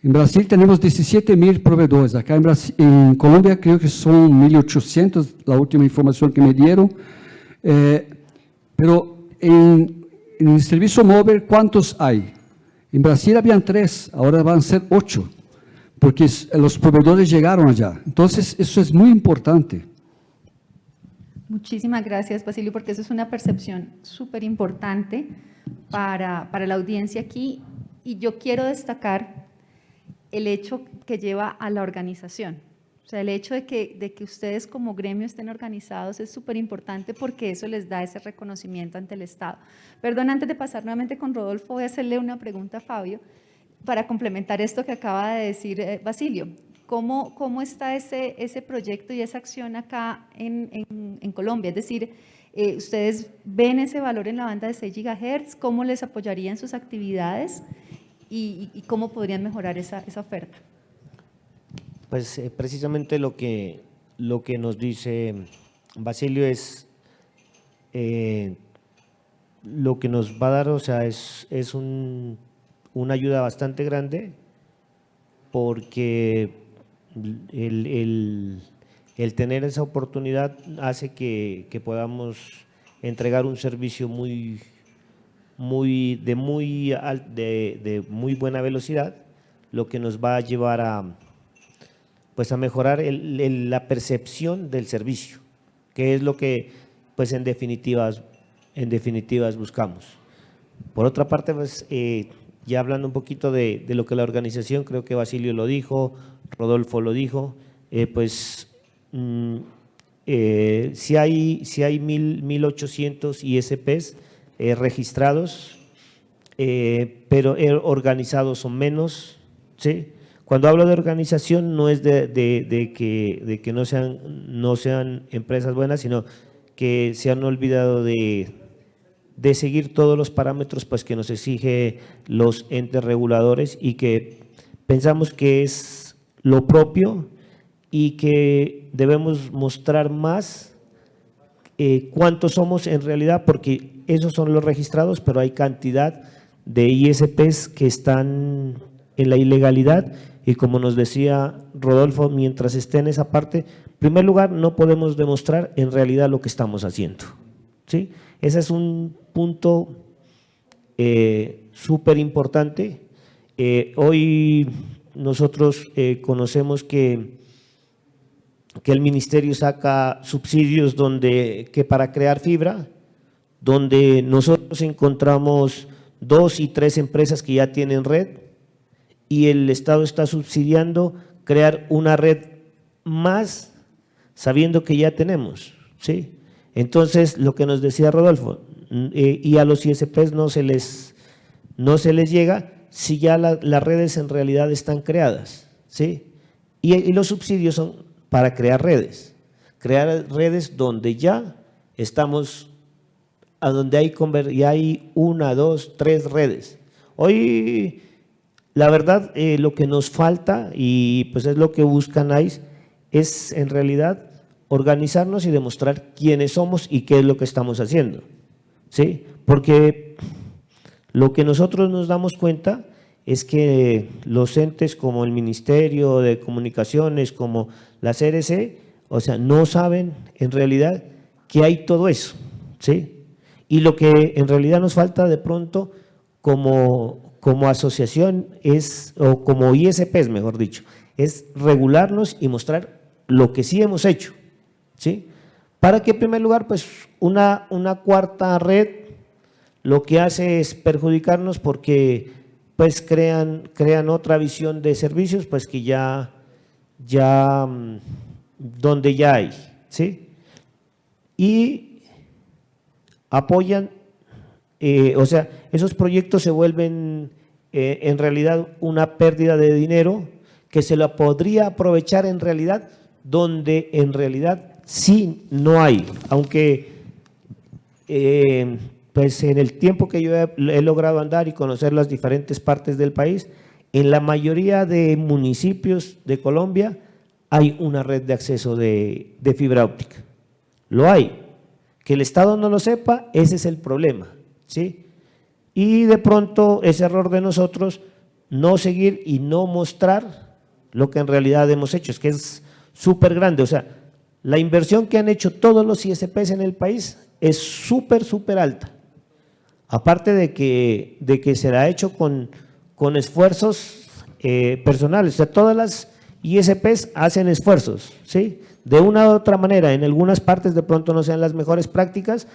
En Brasil tenemos 17.000 proveedores, acá en Colombia creo que son 1.800, la última información que me dieron, pero en el servicio móvil, ¿cuántos hay? En Brasil habían 3, ahora van a ser 8, porque los proveedores llegaron allá. Entonces, eso es muy importante. Muchísimas gracias, Basilio, porque eso es una percepción súper importante para la audiencia aquí. Y yo quiero destacar el hecho que lleva a la organización. O sea, el hecho de que ustedes como gremio estén organizados es súper importante porque eso les da ese reconocimiento ante el Estado. Perdón, antes de pasar nuevamente con Rodolfo, voy a hacerle una pregunta a Fabio para complementar esto que acaba de decir Basilio. ¿Cómo está ese proyecto y esa acción acá en Colombia? Es decir, ¿ustedes ven ese valor en la banda de 6 GHz? ¿Cómo les apoyarían sus actividades? ¿Y cómo podrían mejorar esa oferta? Pues precisamente lo que nos dice Basilio es lo que nos va a dar, o sea, es una ayuda bastante grande porque el tener esa oportunidad hace que podamos entregar un servicio de muy buena velocidad, lo que nos va a llevar a mejorar la percepción del servicio, que es lo que pues en definitivas buscamos. Por otra parte, pues ya hablando un poquito de lo que la organización, creo que Basilio lo dijo, Rodolfo lo dijo, si hay 1.800 ISPs registrados, pero organizados son menos, ¿sí? Cuando hablo de organización no es de que no sean empresas buenas, sino que se han olvidado de seguir todos los parámetros pues, que nos exige los entes reguladores y que pensamos que es lo propio y que debemos mostrar más cuántos somos en realidad, porque esos son los registrados, pero hay cantidad de ISPs que están en la ilegalidad y como nos decía Rodolfo, mientras esté en esa parte, en primer lugar no podemos demostrar en realidad lo que estamos haciendo, ¿sí? Ese es un punto súper importante. Hoy nosotros conocemos que el ministerio saca subsidios que para crear fibra, donde nosotros encontramos 2 y 3 empresas que ya tienen red y el Estado está subsidiando crear una red más sabiendo que ya tenemos, ¿sí? Entonces, lo que nos decía Rodolfo, y a los ISPs no se les llega si ya las redes en realidad están creadas, ¿sí? Y los subsidios son para crear redes donde ya estamos, a donde hay 1, 2, 3 redes. Hoy, la verdad, lo que nos falta, y pues es lo que busca NICE, es en realidad organizarnos y demostrar quiénes somos y qué es lo que estamos haciendo, ¿sí? Porque lo que nosotros nos damos cuenta es que los entes como el Ministerio de Comunicaciones, como la CRC, o sea, no saben en realidad que hay todo eso, ¿sí? Y lo que en realidad nos falta de pronto como asociación o como ISPs, mejor dicho, es regularnos y mostrar lo que sí hemos hecho, ¿sí? Para que en primer lugar, pues una cuarta red lo que hace es perjudicarnos porque pues crean otra visión de servicios pues que ya donde ya hay, ¿sí? Y apoyan, o sea, esos proyectos se vuelven en realidad una pérdida de dinero que se la podría aprovechar en realidad donde en realidad sí no hay, aunque pues en el tiempo que yo he logrado andar y conocer las diferentes partes del país, en la mayoría de municipios de Colombia hay una red de acceso de fibra óptica, lo hay, que el Estado no lo sepa, ese es el problema, ¿sí? Y de pronto ese error de nosotros no seguir y no mostrar lo que en realidad hemos hecho, es que es súper grande. O sea, la inversión que han hecho todos los ISPs en el país es súper, súper alta. Aparte de que se la ha hecho con esfuerzos personales. O sea, todas las ISPs hacen esfuerzos, ¿sí? De una u otra manera, en algunas partes de pronto no sean las mejores prácticas,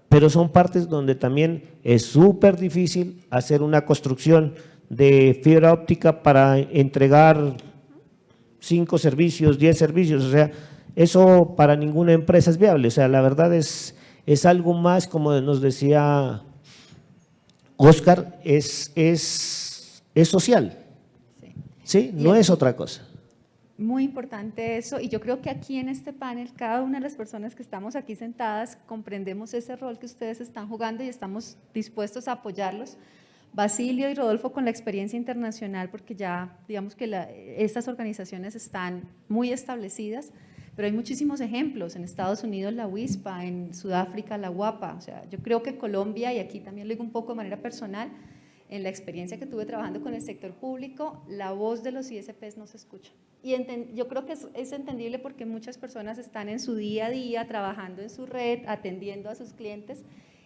pero son partes donde también es súper difícil hacer una construcción de fibra óptica para entregar 5 servicios, 10 servicios, o sea, eso para ninguna empresa es viable. O sea, la verdad es algo más, como nos decía Oscar, es social, ¿sí? No es otra cosa. Muy importante eso, y yo creo que aquí en este panel, cada una de las personas que estamos aquí sentadas, comprendemos ese rol que ustedes están jugando y estamos dispuestos a apoyarlos. Basilio y Rodolfo con la experiencia internacional, porque ya digamos que estas organizaciones están muy establecidas, pero hay muchísimos ejemplos, en Estados Unidos la WISPA, en Sudáfrica la WAPA, o sea, yo creo que Colombia, y aquí también lo digo un poco de manera personal, en la experiencia que tuve trabajando con el sector público, la voz de los ISPs no se escucha. Y yo creo que es entendible porque muchas personas están en su día a día, trabajando en su red, atendiendo a sus clientes,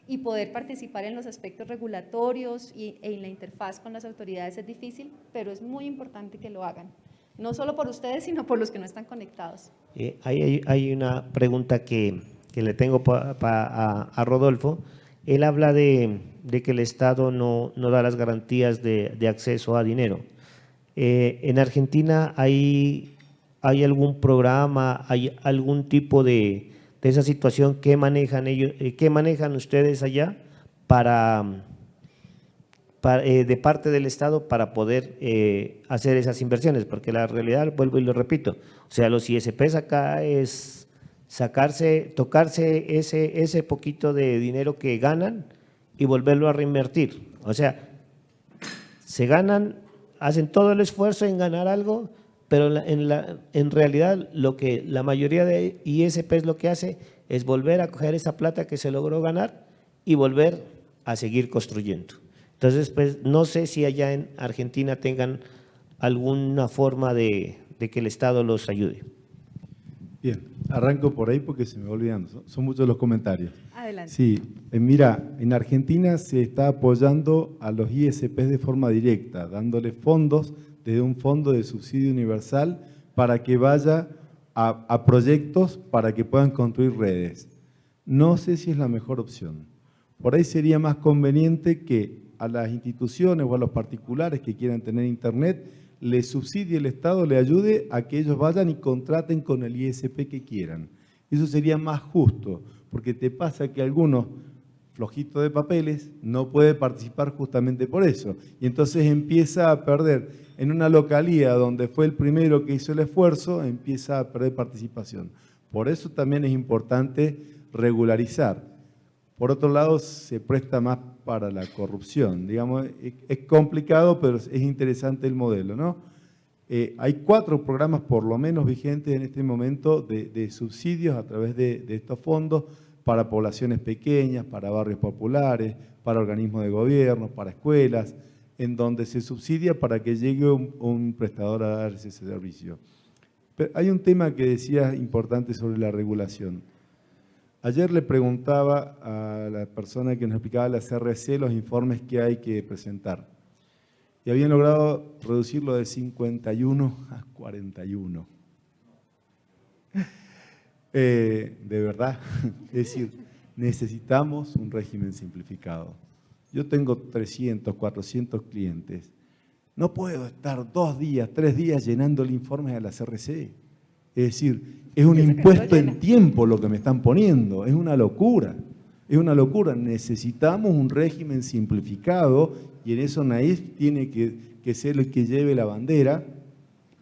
y poder participar en los aspectos regulatorios e en la interfaz con las autoridades es difícil, pero es muy importante que lo hagan. No solo por ustedes, sino por los que no están conectados. Hay una pregunta que le tengo a Rodolfo. Él habla de que el Estado no da las garantías de acceso a dinero. ¿En Argentina hay algún programa, hay algún tipo de esa situación que manejan ellos, que manejan ustedes allá de parte del Estado para poder hacer esas inversiones? Porque la realidad, vuelvo y lo repito, o sea, los ISPs acá es tocarse ese poquito de dinero que ganan y volverlo a reinvertir. O sea, se ganan, hacen todo el esfuerzo en ganar algo, pero en realidad lo que la mayoría de ISPs lo que hace es volver a coger esa plata que se logró ganar y volver a seguir construyendo. Entonces, pues no sé si allá en Argentina tengan alguna forma de que el Estado los ayude. Bien, arranco por ahí porque se me va olvidando, son muchos los comentarios. Adelante. Sí, mira, en Argentina se está apoyando a los ISPs de forma directa, dándole fondos desde un fondo de subsidio universal para que vaya a proyectos para que puedan construir redes. No sé si es la mejor opción. Por ahí sería más conveniente que a las instituciones o a los particulares que quieran tener internet, le subsidie el Estado, le ayude a que ellos vayan y contraten con el ISP que quieran. Eso sería más justo, porque te pasa que algunos flojitos de papeles no pueden participar justamente por eso. Y entonces empieza a perder, en una localía donde fue el primero que hizo el esfuerzo, empieza a perder participación. Por eso también es importante regularizar. Por otro lado, se presta más para la corrupción. Digamos, es complicado, pero es interesante el modelo, ¿no? Hay 4 programas por lo menos vigentes en este momento de subsidios a través de estos fondos para poblaciones pequeñas, para barrios populares, para organismos de gobierno, para escuelas, en donde se subsidia para que llegue un prestador a dar ese servicio. Pero hay un tema que decía importante sobre la regulación. Ayer le preguntaba a la persona que nos explicaba la CRC los informes que hay que presentar. Y habían logrado reducirlo de 51 a 41. De verdad, es decir, necesitamos un régimen simplificado. Yo tengo 300, 400 clientes. No puedo estar 2 días, 3 días llenando el informe a la CRC. Es decir, es un impuesto en tiempo lo que me están poniendo, es una locura, Necesitamos un régimen simplificado y en eso NAIF tiene que ser el que lleve la bandera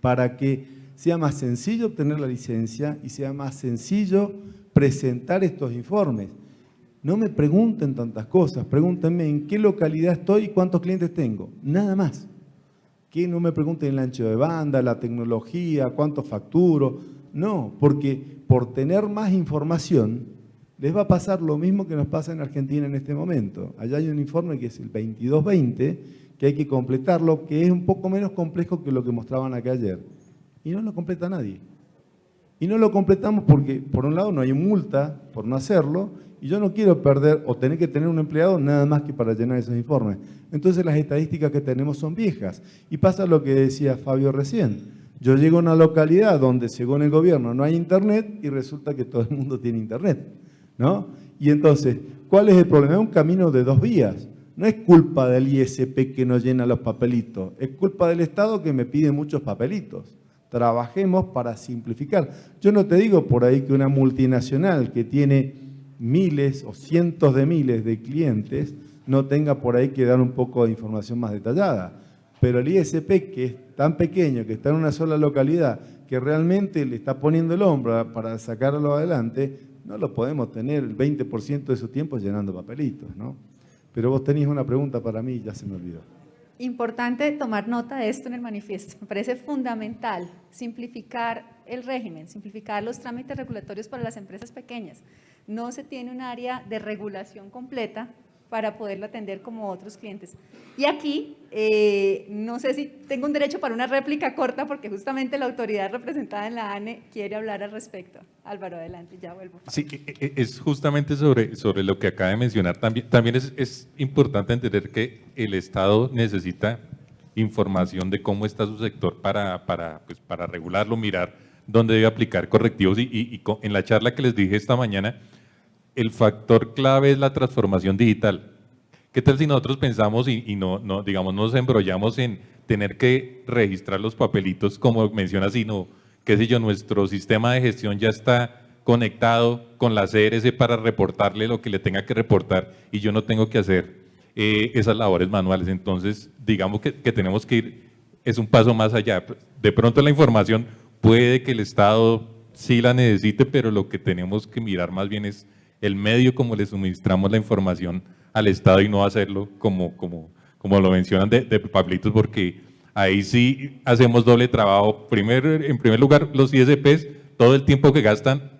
para que sea más sencillo obtener la licencia y sea más sencillo presentar estos informes. No me pregunten tantas cosas, pregúntenme en qué localidad estoy y cuántos clientes tengo, nada más. Que no me pregunten el ancho de banda, la tecnología, cuánto facturo. No, porque por tener más información les va a pasar lo mismo que nos pasa en Argentina en este momento. Allá hay un informe que es el 2220 que hay que completarlo, que es un poco menos complejo que lo que mostraban acá ayer. Y no lo completa nadie. Y no lo completamos porque, por un lado, no hay multa por no hacerlo, y yo no quiero perder o tener que tener un empleado nada más que para llenar esos informes. Entonces las estadísticas que tenemos son viejas. Y pasa lo que decía Fabio recién. Yo llego a una localidad donde, según el gobierno, no hay internet y resulta que todo el mundo tiene internet, ¿no? Y entonces, ¿cuál es el problema? Es un camino de dos vías. No es culpa del ISP que no llena los papelitos, es culpa del Estado que me pide muchos papelitos. Trabajemos para simplificar. Yo no te digo por ahí que una multinacional que tiene miles o cientos de miles de clientes no tenga por ahí que dar un poco de información más detallada. Pero el ISP, que es tan pequeño, que está en una sola localidad, que realmente le está poniendo el hombro para sacarlo adelante, no lo podemos tener el 20% de su tiempo llenando papelitos, ¿no? Pero vos tenías una pregunta para mí y ya se me olvidó. Importante tomar nota de esto en el manifiesto. Me parece fundamental simplificar el régimen, simplificar los trámites regulatorios para las empresas pequeñas. No se tiene un área de regulación completa para poderlo atender como otros clientes. Y aquí, no sé si tengo un derecho para una réplica corta, porque justamente la autoridad representada en la ANE quiere hablar al respecto. Álvaro, adelante, ya vuelvo. Sí, es justamente sobre lo que acaba de mencionar. También es importante entender que el Estado necesita información de cómo está su sector para regularlo, mirar dónde debe aplicar correctivos. Y en la charla que les dije esta mañana, el factor clave es la transformación digital. ¿Qué tal si nosotros pensamos y no digamos, nos embrollamos en tener que registrar los papelitos, como menciona, sino, qué sé yo, nuestro sistema de gestión ya está conectado con la CRC para reportarle lo que le tenga que reportar y yo no tengo que hacer esas labores manuales? Entonces, digamos que tenemos que ir, es un paso más allá. De pronto la información puede que el Estado sí la necesite, pero lo que tenemos que mirar más bien es el medio como le suministramos la información al Estado y no hacerlo como lo mencionan de papelitos, porque ahí sí hacemos doble trabajo. En primer lugar, los ISPs, todo el tiempo que gastan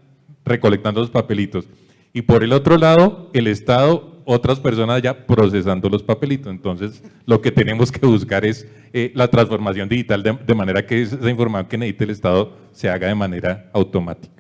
recolectando los papelitos. Y por el otro lado, el Estado, otras personas ya procesando los papelitos. Entonces, lo que tenemos que buscar es la transformación digital de manera que esa información que necesite el Estado se haga de manera automática.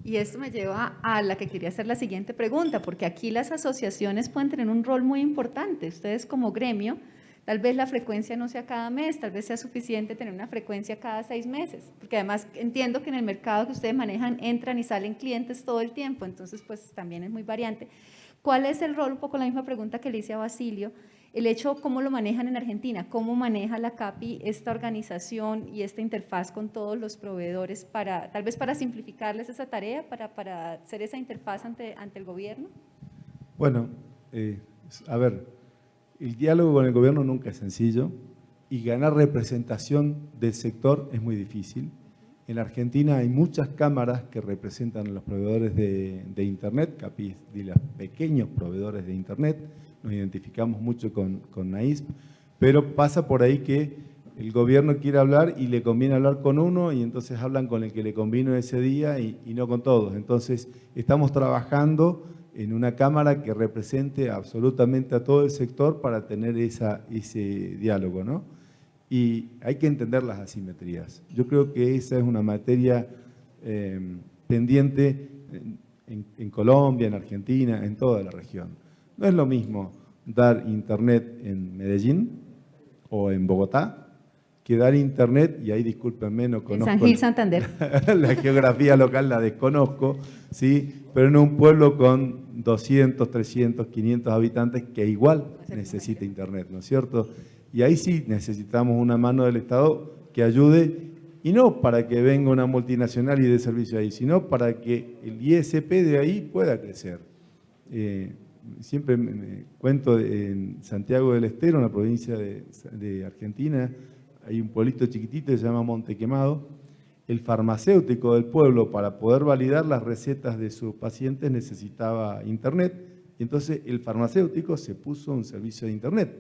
Y esto me lleva a la que quería hacer la siguiente pregunta, porque aquí las asociaciones pueden tener un rol muy importante. Ustedes como gremio, tal vez la frecuencia no sea cada mes, tal vez sea suficiente tener una frecuencia cada 6 meses, porque además entiendo que en el mercado que ustedes manejan entran y salen clientes todo el tiempo, entonces pues también es muy variante. ¿Cuál es el rol? Un poco la misma pregunta que le hice a Basilio. El hecho, ¿cómo lo manejan en Argentina? ¿Cómo maneja la CAPI esta organización y esta interfaz con todos los proveedores tal vez para simplificarles esa tarea, para hacer esa interfaz ante el gobierno? Bueno, a ver, el diálogo con el gobierno nunca es sencillo y ganar representación del sector es muy difícil. En la Argentina hay muchas cámaras que representan a los proveedores de Internet, CAPI de los pequeños proveedores de Internet. Nos identificamos mucho con NAISP, pero pasa por ahí que el gobierno quiere hablar y le conviene hablar con uno y entonces hablan con el que le convino ese día y no con todos. Entonces, estamos trabajando en una cámara que represente absolutamente a todo el sector para tener ese diálogo, ¿no? Y hay que entender las asimetrías. Yo creo que esa es una materia pendiente en Colombia, en Argentina, en toda la región. No es lo mismo dar internet en Medellín o en Bogotá que dar internet, y ahí discúlpenme, no conozco. En San Gil, Santander. La geografía local la desconozco, ¿sí? Pero en un pueblo con 200, 300, 500 habitantes que igual necesita internet, ¿no es cierto? Y ahí sí necesitamos una mano del Estado que ayude, y no para que venga una multinacional y dé servicio ahí, sino para que el ISP de ahí pueda crecer. Siempre me cuento en Santiago del Estero, una provincia de Argentina, hay un pueblito chiquitito que se llama Monte Quemado. El farmacéutico del pueblo, para poder validar las recetas de sus pacientes, necesitaba internet, y entonces el farmacéutico se puso un servicio de internet.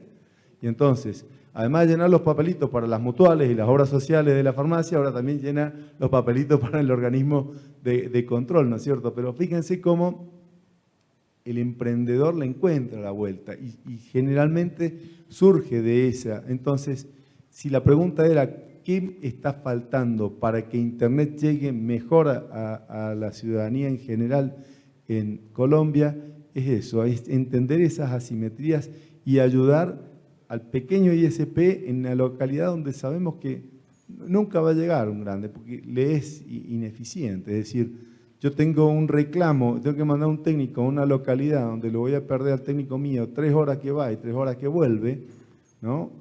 Y entonces, además de llenar los papelitos para las mutuales y las obras sociales de la farmacia, ahora también llena los papelitos para el organismo de control, ¿no es cierto? Pero fíjense cómo el emprendedor le encuentra la vuelta y generalmente surge de esa. Entonces, si la pregunta era ¿qué está faltando para que Internet llegue mejor a la ciudadanía en general en Colombia? Es eso, es entender esas asimetrías y ayudar al pequeño ISP en la localidad donde sabemos que nunca va a llegar un grande, porque le es ineficiente. Es decir, yo tengo un reclamo, tengo que mandar un técnico a una localidad donde lo voy a perder al técnico mío 3 horas que va y 3 horas que vuelve, ¿no?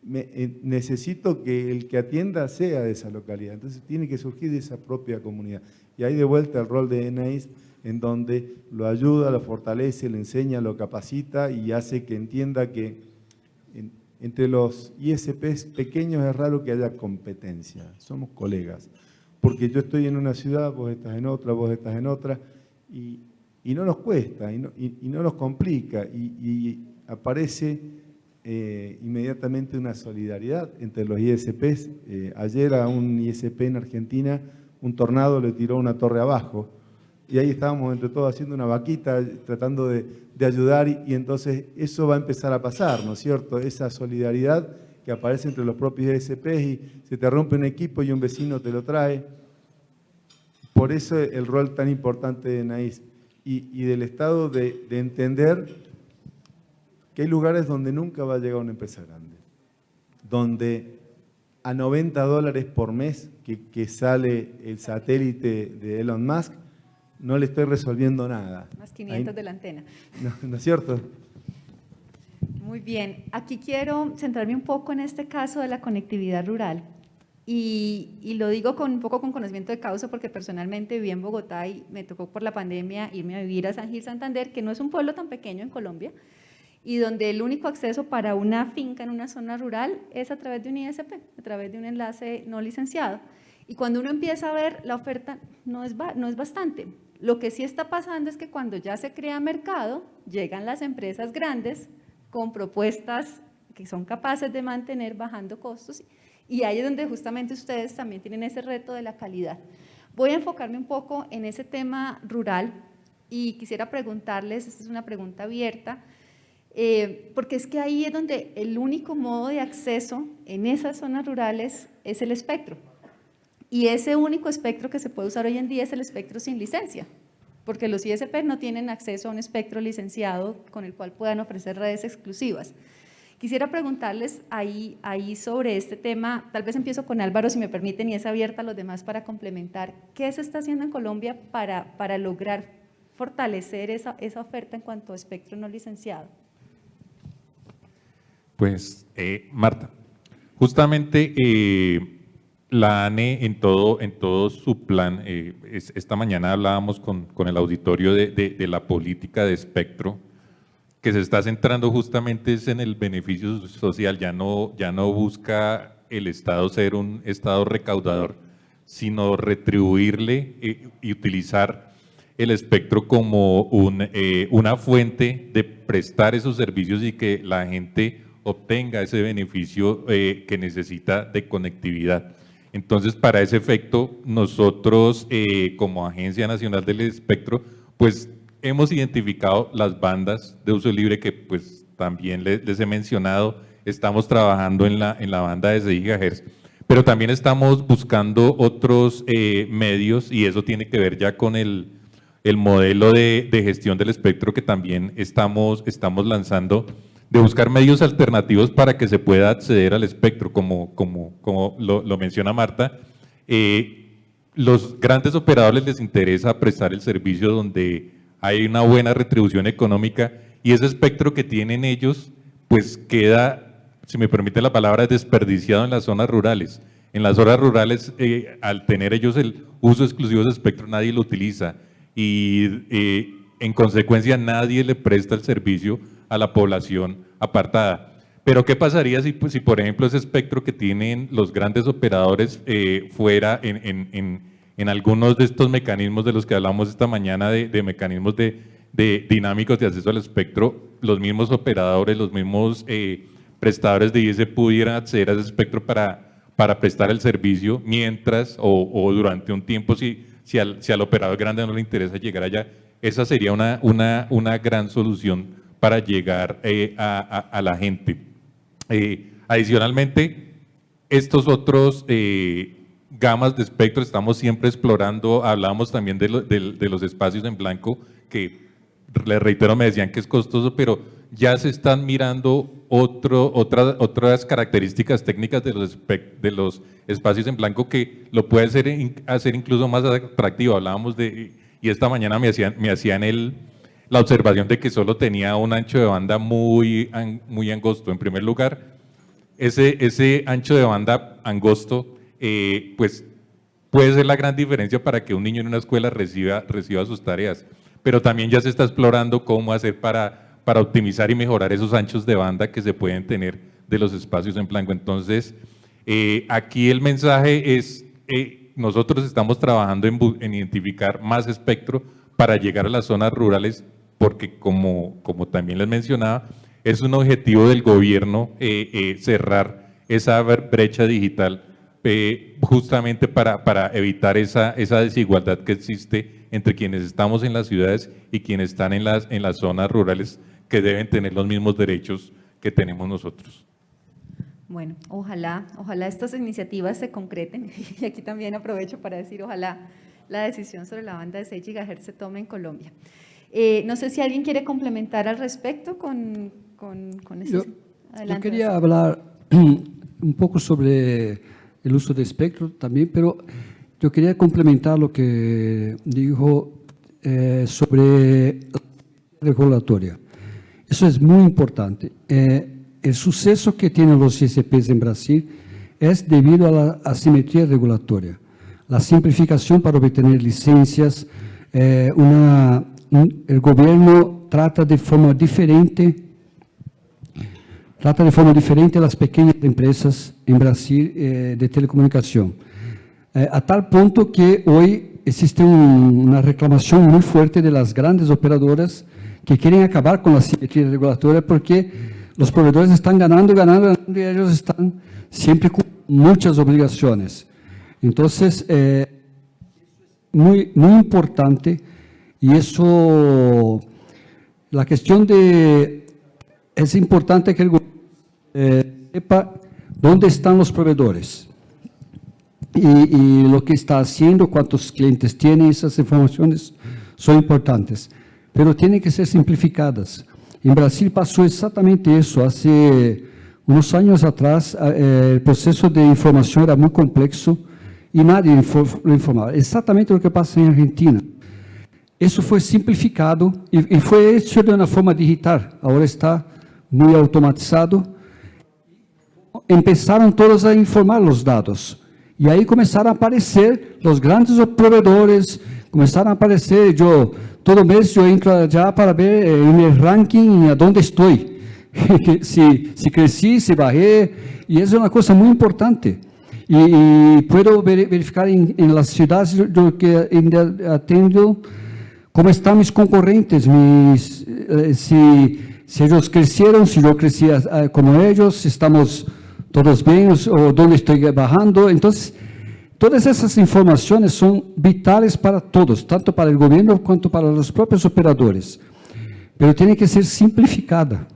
Necesito que el que atienda sea de esa localidad. Entonces tiene que surgir de esa propia comunidad. Y ahí de vuelta el rol de ENAIS, en donde lo ayuda, lo fortalece, le enseña, lo capacita y hace que entienda que entre los ISPs pequeños es raro que haya competencia, somos colegas, porque yo estoy en una ciudad, vos estás en otra, vos estás en otra, y no nos cuesta, y no nos complica, y aparece inmediatamente una solidaridad entre los ISPs. Ayer a un ISP en Argentina, un tornado le tiró una torre abajo, y ahí estábamos entre todos haciendo una vaquita, tratando de ayudar, y entonces eso va a empezar a pasar, ¿no es cierto? Esa solidaridad que aparece entre los propios ISPs y se te rompe un equipo y un vecino te lo trae. Por eso el rol tan importante de ENAIS y del Estado de entender que hay lugares donde nunca va a llegar una empresa grande, donde a $90 por mes que sale el satélite de Elon Musk, no le estoy resolviendo nada. Más 500 de la antena. ¿No es cierto? Muy bien. Aquí quiero centrarme un poco en este caso de la conectividad rural. Y lo digo un poco con conocimiento de causa porque personalmente viví en Bogotá y me tocó por la pandemia irme a vivir a San Gil Santander, que no es un pueblo tan pequeño en Colombia, y donde el único acceso para una finca en una zona rural es a través de un ISP, a través de un enlace no licenciado. Y cuando uno empieza a ver, la oferta no es bastante. Lo que sí está pasando es que cuando ya se crea mercado, llegan las empresas grandes con propuestas que son capaces de mantener bajando costos, y ahí es donde justamente ustedes también tienen ese reto de la calidad. Voy a enfocarme un poco en ese tema rural y quisiera preguntarles, esta es una pregunta abierta, porque es que ahí es donde el único modo de acceso en esas zonas rurales es el espectro. Y ese único espectro que se puede usar hoy en día es el espectro sin licencia, porque los ISP no tienen acceso a un espectro licenciado con el cual puedan ofrecer redes exclusivas. Quisiera preguntarles ahí sobre este tema, tal vez empiezo con Álvaro si me permiten y es abierta a los demás para complementar. ¿Qué se está haciendo en Colombia para lograr fortalecer esa oferta en cuanto a espectro no licenciado? Pues, Marta, justamente la ANE en todo su plan, esta mañana hablábamos con el auditorio de la política de espectro, que se está centrando justamente es en el beneficio social, ya no busca el Estado ser un Estado recaudador, sino retribuirle y utilizar el espectro como una fuente de prestar esos servicios y que la gente obtenga ese beneficio que necesita de conectividad. Entonces, para ese efecto, nosotros como Agencia Nacional del Espectro, pues hemos identificado las bandas de uso libre que pues también les he mencionado, estamos trabajando en la banda de 6 GHz, pero también estamos buscando otros medios y eso tiene que ver ya con el modelo de gestión del espectro que también estamos lanzando, de buscar medios alternativos para que se pueda acceder al espectro, como lo menciona Marta. Los grandes operadores les interesa prestar el servicio donde hay una buena retribución económica y ese espectro que tienen ellos pues queda, si me permite la palabra, desperdiciado en las zonas rurales. En las zonas rurales, al tener ellos el uso exclusivo de espectro, nadie lo utiliza y en consecuencia nadie le presta el servicio a la población apartada. Pero ¿qué pasaría si por ejemplo ese espectro que tienen los grandes operadores fuera en algunos de estos mecanismos de los que hablamos esta mañana, de mecanismos de dinámicos de acceso al espectro, los mismos operadores, los mismos prestadores de IS pudieran acceder a ese espectro para prestar el servicio mientras o durante un tiempo si al operador grande no le interesa llegar allá, esa sería una gran solución para llegar a la gente. Adicionalmente, estos otros gamas de espectro estamos siempre explorando, hablábamos también de los espacios en blanco, que les reitero, me decían que es costoso, pero ya se están mirando otras características técnicas de los espacios en blanco que lo puede hacer incluso más atractivo. Hablábamos y esta mañana me hacían la observación de que solo tenía un ancho de banda muy angosto. En primer lugar, ese ancho de banda angosto, pues puede ser la gran diferencia para que un niño en una escuela reciba sus tareas, pero también ya se está explorando cómo hacer para optimizar y mejorar esos anchos de banda que se pueden tener de los espacios en blanco. Entonces, aquí el mensaje es, nosotros estamos trabajando en identificar más espectro para llegar a las zonas rurales, porque como también les mencionaba, es un objetivo del gobierno cerrar esa brecha digital, justamente para evitar esa desigualdad que existe entre quienes estamos en las ciudades y quienes están en las zonas rurales, que deben tener los mismos derechos que tenemos nosotros. Bueno, ojalá estas iniciativas se concreten, y aquí también aprovecho para decir, ojalá la decisión sobre la banda de 6 GHz se tome en Colombia. No sé si alguien quiere complementar al respecto con eso. Yo quería hablar un poco sobre el uso de espectro también, pero yo quería complementar lo que dijo sobre la regulatoria. Eso es muy importante. El suceso que tienen los ISPs en Brasil es debido a la asimetría regulatoria, la simplificación para obtener licencias. El gobierno trata de forma diferente a las pequeñas empresas en Brasil de telecomunicación, a tal punto que hoy existe una reclamación muy fuerte de las grandes operadoras que quieren acabar con la simetría regulatoria, porque los proveedores están ganando y ellos están siempre con muchas obligaciones. Entonces, muy importante, y eso, la cuestión es importante que el gobierno sepa dónde están los proveedores y lo que está haciendo, cuántos clientes tiene. Esas informaciones son importantes, pero tienen que ser simplificadas. En Brasil pasó exactamente eso. Hace unos años atrás, el proceso de información era muy complejo y nadie lo informaba. Exactamente lo que pasa en Argentina. Eso fue simplificado y fue hecho de una forma digital. Ahora está muy automatizado. Empezaron todos a informar los datos. Y ahí comenzaron a aparecer los grandes proveedores, comenzaron a aparecer, todo mes yo entro allá para ver en el ranking a dónde estoy, si crecí, si bajé, y eso es una cosa muy importante. Y puedo verificar en las ciudades que atiendo cómo están mis concorrentes, si ellos crecieron, si yo crecí como ellos, si estamos todos bien o dónde estoy bajando. Entonces, todas esas informaciones son vitales para todos, tanto para el gobierno cuanto para los propios operadores, pero tiene que ser simplificada.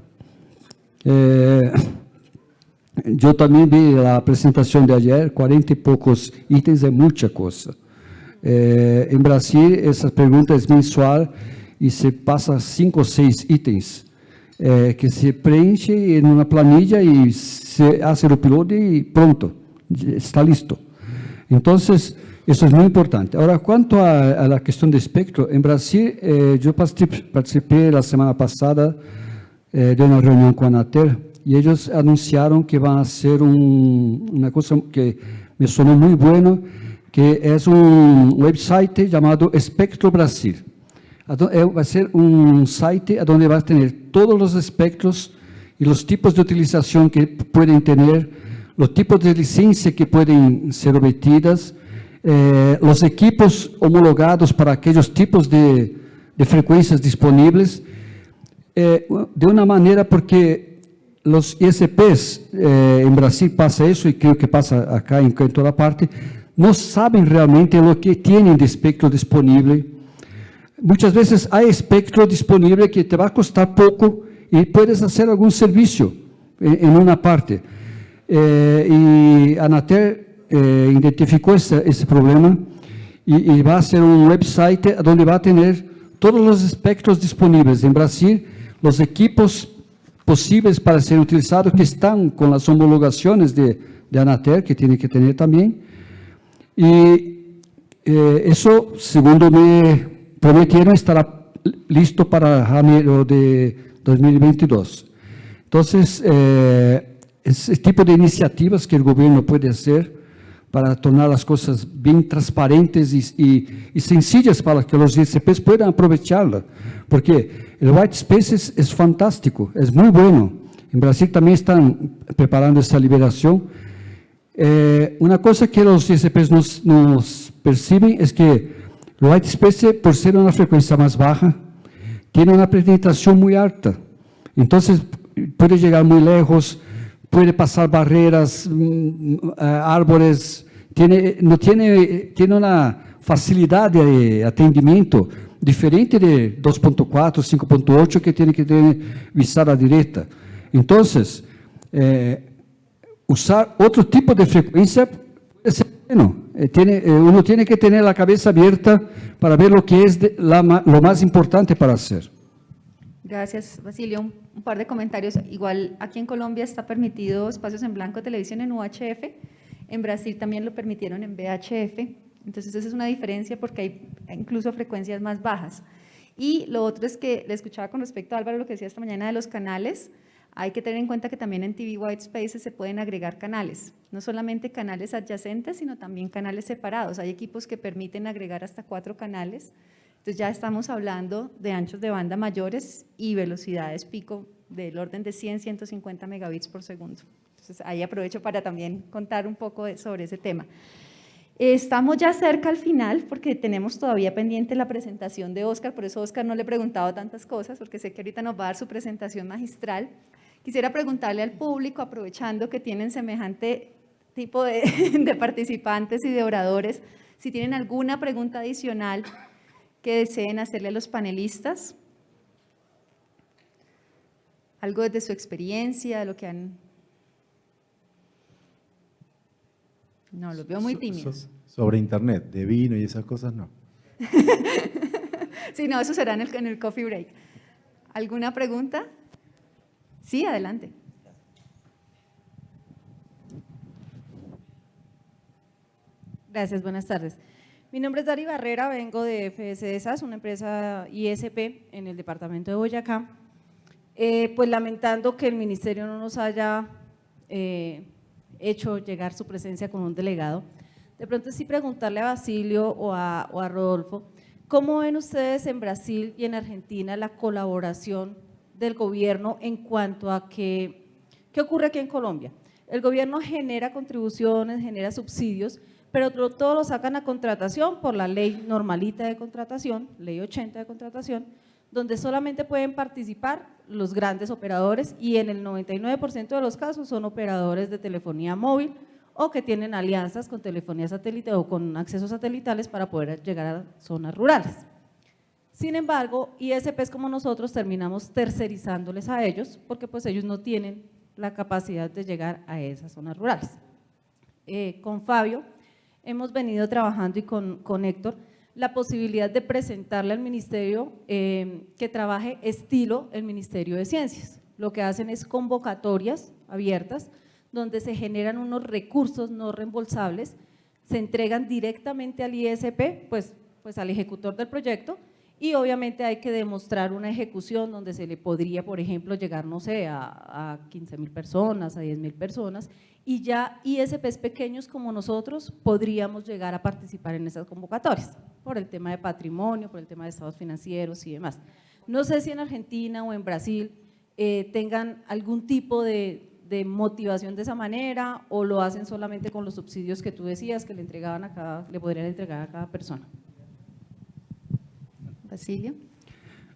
Yo también vi la presentación de ayer, 40 y pocos ítems, es mucha cosa. En Brasil, esa pregunta es mensual y se pasa 5 o 6 ítems que se preenche en una planilla y se hace el upload y pronto, está listo. Entonces, eso es muy importante. Ahora, cuanto a la cuestión de espectro, en Brasil, yo participé la semana pasada de una reunión con Anatel y ellos anunciaron que van a hacer una cosa que me sonó muy bueno, que es un website llamado Espectro Brasil. Va a ser un site donde va a tener todos los espectros y los tipos de utilización que pueden tener, los tipos de licencia que pueden ser obtenidas, los equipos homologados para aquellos tipos de frecuencias disponibles, de una manera, porque los ISPs, en Brasil pasa eso y creo que pasa acá en toda parte, no saben realmente lo que tienen de espectro disponible. muchas veces hay espectro disponible que te va a costar poco y puedes hacer algún servicio en una parte. Y Anatel identificó ese problema y va a hacer un website donde va a tener todos los espectros disponibles. En Brasil, los equipos posibles para ser utilizados que están con las homologaciones de Anatel, que tiene que tener también. Y eso, segundo me prometieron, estará listo para enero de 2022. Entonces, ese tipo de iniciativas que el gobierno puede hacer para tornar las cosas bien transparentes y sencillas para que los ISPs puedan aprovecharla, porque el White Space es fantástico, es muy bueno. En Brasil también están preparando esta liberación. Una cosa que los ISPs nos perciben es que el White Space, por ser una frecuencia más baja, tiene una penetración muy alta. Entonces, puede llegar muy lejos, puede pasar barreras, árboles, tiene una facilidad de atendimiento diferente de 2.4, 5.8 que tiene que tener visada directa. Entonces, usar otro tipo de frecuencia puede ser bueno. Uno tiene que tener la cabeza abierta para ver lo que es lo más importante para hacer. Gracias, Basilio. Un par de comentarios. Igual aquí en Colombia está permitido espacios en blanco de televisión en UHF. En Brasil también lo permitieron en VHF. Entonces, esa es una diferencia porque hay incluso frecuencias más bajas. Y lo otro es que le escuchaba con respecto a Álvaro lo que decía esta mañana de los canales. Hay que tener en cuenta que también en TV White Spaces se pueden agregar canales. No solamente canales adyacentes, sino también canales separados. Hay equipos que permiten agregar hasta 4 canales. Entonces ya estamos hablando de anchos de banda mayores y velocidades pico del orden de 100, 150 megabits por segundo. Entonces ahí aprovecho para también contar un poco sobre ese tema. Estamos ya cerca al final porque tenemos todavía pendiente la presentación de Óscar, por eso Óscar no le he preguntado tantas cosas, porque sé que ahorita nos va a dar su presentación magistral. Quisiera preguntarle al público, aprovechando que tienen semejante tipo de participantes y de oradores, si tienen alguna pregunta adicional que deseen hacerle a los panelistas, algo desde su experiencia, de lo que han… No, los veo muy tímidos. Sobre internet, de vino y esas cosas, no. Sí, no, eso será en el coffee break. ¿Alguna pregunta? Sí, adelante. Gracias, buenas tardes. Mi nombre es Dari Barrera, vengo de FS SAS, una empresa ISP en el departamento de Boyacá. Pues lamentando que el ministerio no nos haya hecho llegar su presencia con un delegado. De pronto sí preguntarle a Basilio o a Rodolfo, ¿cómo ven ustedes en Brasil y en Argentina la colaboración del gobierno en cuanto a qué ocurre aquí en Colombia? El gobierno genera contribuciones, genera subsidios, pero todo lo sacan a contratación por la ley normalita de contratación, ley 80 de contratación, donde solamente pueden participar los grandes operadores y en el 99% de los casos son operadores de telefonía móvil o que tienen alianzas con telefonía satelital o con accesos satelitales para poder llegar a zonas rurales. Sin embargo, ISPs como nosotros terminamos tercerizándoles a ellos porque pues ellos no tienen la capacidad de llegar a esas zonas rurales. Con Fabio hemos venido trabajando y con Héctor la posibilidad de presentarle al ministerio que trabaje estilo el Ministerio de Ciencias. Lo que hacen es convocatorias abiertas donde se generan unos recursos no reembolsables, se entregan directamente al ISP, pues al ejecutor del proyecto, y obviamente hay que demostrar una ejecución donde se le podría, por ejemplo, llegar, no sé, a 15.000 personas, a 10.000 personas, y ya ISPs pequeños como nosotros podríamos llegar a participar en esas convocatorias, por el tema de patrimonio, por el tema de estados financieros y demás. No sé si en Argentina o en Brasil tengan algún tipo de motivación de esa manera o lo hacen solamente con los subsidios que tú decías que le podrían entregar a cada persona. Basilio.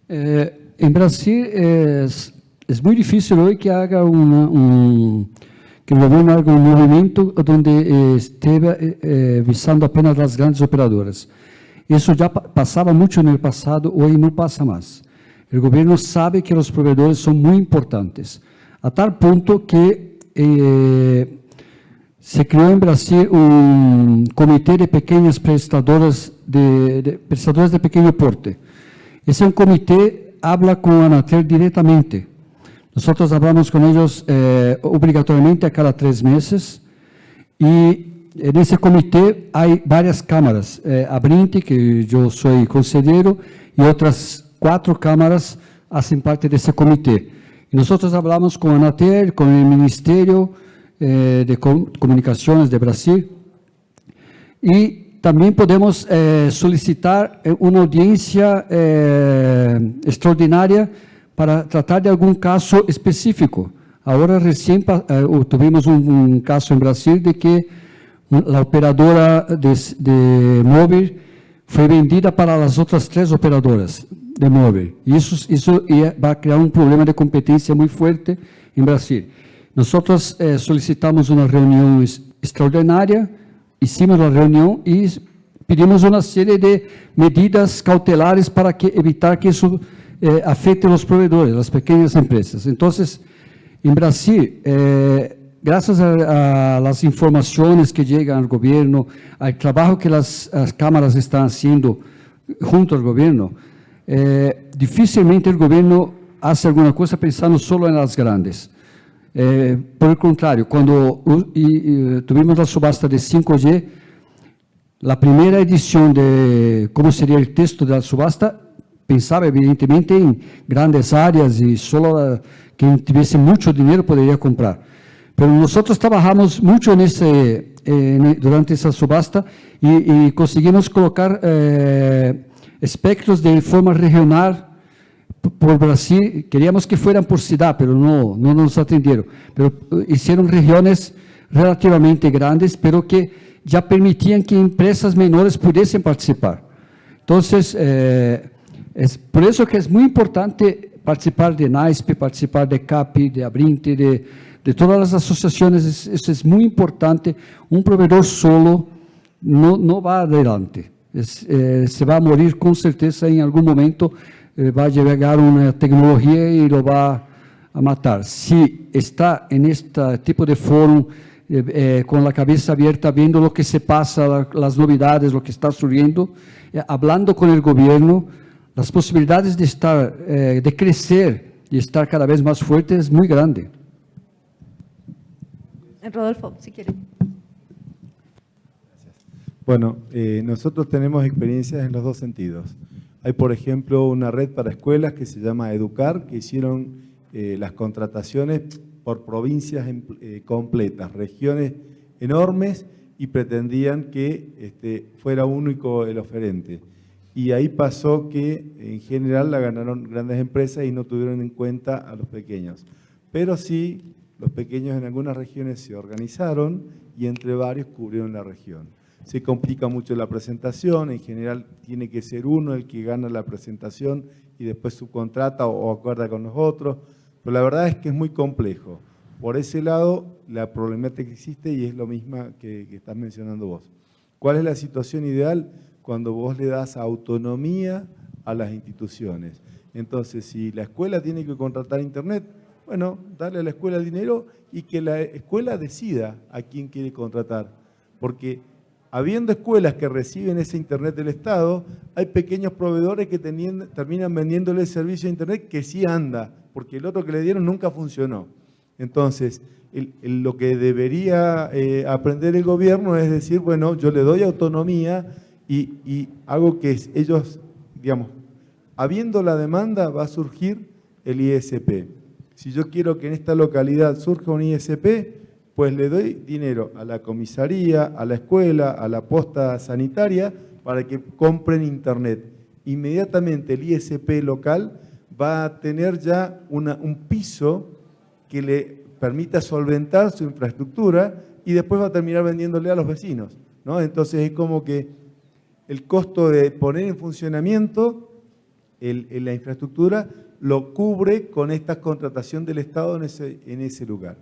En Brasil es muy difícil hoy que haga que el gobierno haga un movimiento donde esté visando apenas las grandes operadoras. Eso ya pasaba mucho en el pasado, hoy no pasa más. El gobierno sabe que los proveedores son muy importantes, a tal punto que se creó en Brasil un comité de pequeñas prestadoras prestadores de pequeño porte. Ese comité habla con Anatel directamente. Nosotros hablamos con ellos obligatoriamente a cada 3 meses y en ese comité hay varias cámaras, Abrinti, que yo soy consejero, y otras 4 cámaras hacen parte de ese comité. Y nosotros hablamos con Anatel, con el Ministerio de Comunicaciones de Brasil, y también podemos solicitar una audiencia extraordinaria para tratar de algún caso específico. Ahora recién tuvimos un caso en Brasil de que la operadora de móvil fue vendida para las otras 3 operadoras de móvil. Y eso va a crear un problema de competencia muy fuerte en Brasil. Nosotros solicitamos una reunión extraordinaria, hicimos la reunión y pedimos una serie de medidas cautelares para evitar que eso afecte a los proveedores, las pequeñas empresas. Entonces, en Brasil, gracias a las informaciones que llegan al gobierno, al trabajo que las cámaras están haciendo junto al gobierno, difícilmente el gobierno hace alguna cosa pensando solo en las grandes. Por el contrario, cuando tuvimos la subasta de 5G, la primera edición de cómo sería el texto de la subasta pensaba evidentemente en grandes áreas y solo quien tuviese mucho dinero podría comprar. Pero nosotros trabajamos mucho durante esa subasta y conseguimos colocar espectros de forma regional por Brasil. Queríamos que fueran por ciudad, pero no nos atendieron. Pero hicieron regiones relativamente grandes, pero que ya permitían que empresas menores pudiesen participar. Entonces, es por eso que es muy importante participar de NASP, participar de CAPI, de Abrinti, de todas las asociaciones. Eso es muy importante. Un proveedor solo no va adelante. Se va a morir con certeza en algún momento. Va a llegar una tecnología y lo va a matar. Si está en este tipo de foro, con la cabeza abierta, viendo lo que se pasa, las novedades, lo que está surgiendo, hablando con el gobierno, las posibilidades de crecer y estar cada vez más fuerte es muy grande. Rodolfo, si quiere. Bueno, nosotros tenemos experiencias en los 2 sentidos. Hay, por ejemplo, una red para escuelas que se llama Educar, que hicieron las contrataciones por provincias completas, regiones enormes, y pretendían que fuera único el oferente. Y ahí pasó que en general la ganaron grandes empresas y no tuvieron en cuenta a los pequeños. Pero sí, los pequeños en algunas regiones se organizaron y entre varios cubrieron la región. Se complica mucho la presentación, en general tiene que ser uno el que gana la presentación y después subcontrata o acuerda con los otros, pero la verdad es que es muy complejo. Por ese lado, la problemática existe y es lo misma que estás mencionando vos. ¿Cuál es la situación ideal? Cuando vos le das autonomía a las instituciones. Entonces, si la escuela tiene que contratar internet, bueno, darle a la escuela el dinero y que la escuela decida a quién quiere contratar. Porque habiendo escuelas que reciben ese internet del Estado, hay pequeños proveedores que terminan vendiéndole el servicio de internet que sí anda, porque el otro que le dieron nunca funcionó. Entonces, lo que debería aprender el gobierno es decir, bueno, yo le doy autonomía y hago que ellos, digamos, habiendo la demanda va a surgir el ISP. Si yo quiero que en esta localidad surja un ISP, pues le doy dinero a la comisaría, a la escuela, a la posta sanitaria para que compren internet. Inmediatamente el ISP local va a tener ya un piso que le permita solventar su infraestructura y después va a terminar vendiéndole a los vecinos, ¿no? Entonces es como que el costo de poner en funcionamiento la infraestructura lo cubre con esta contratación del Estado en ese lugar.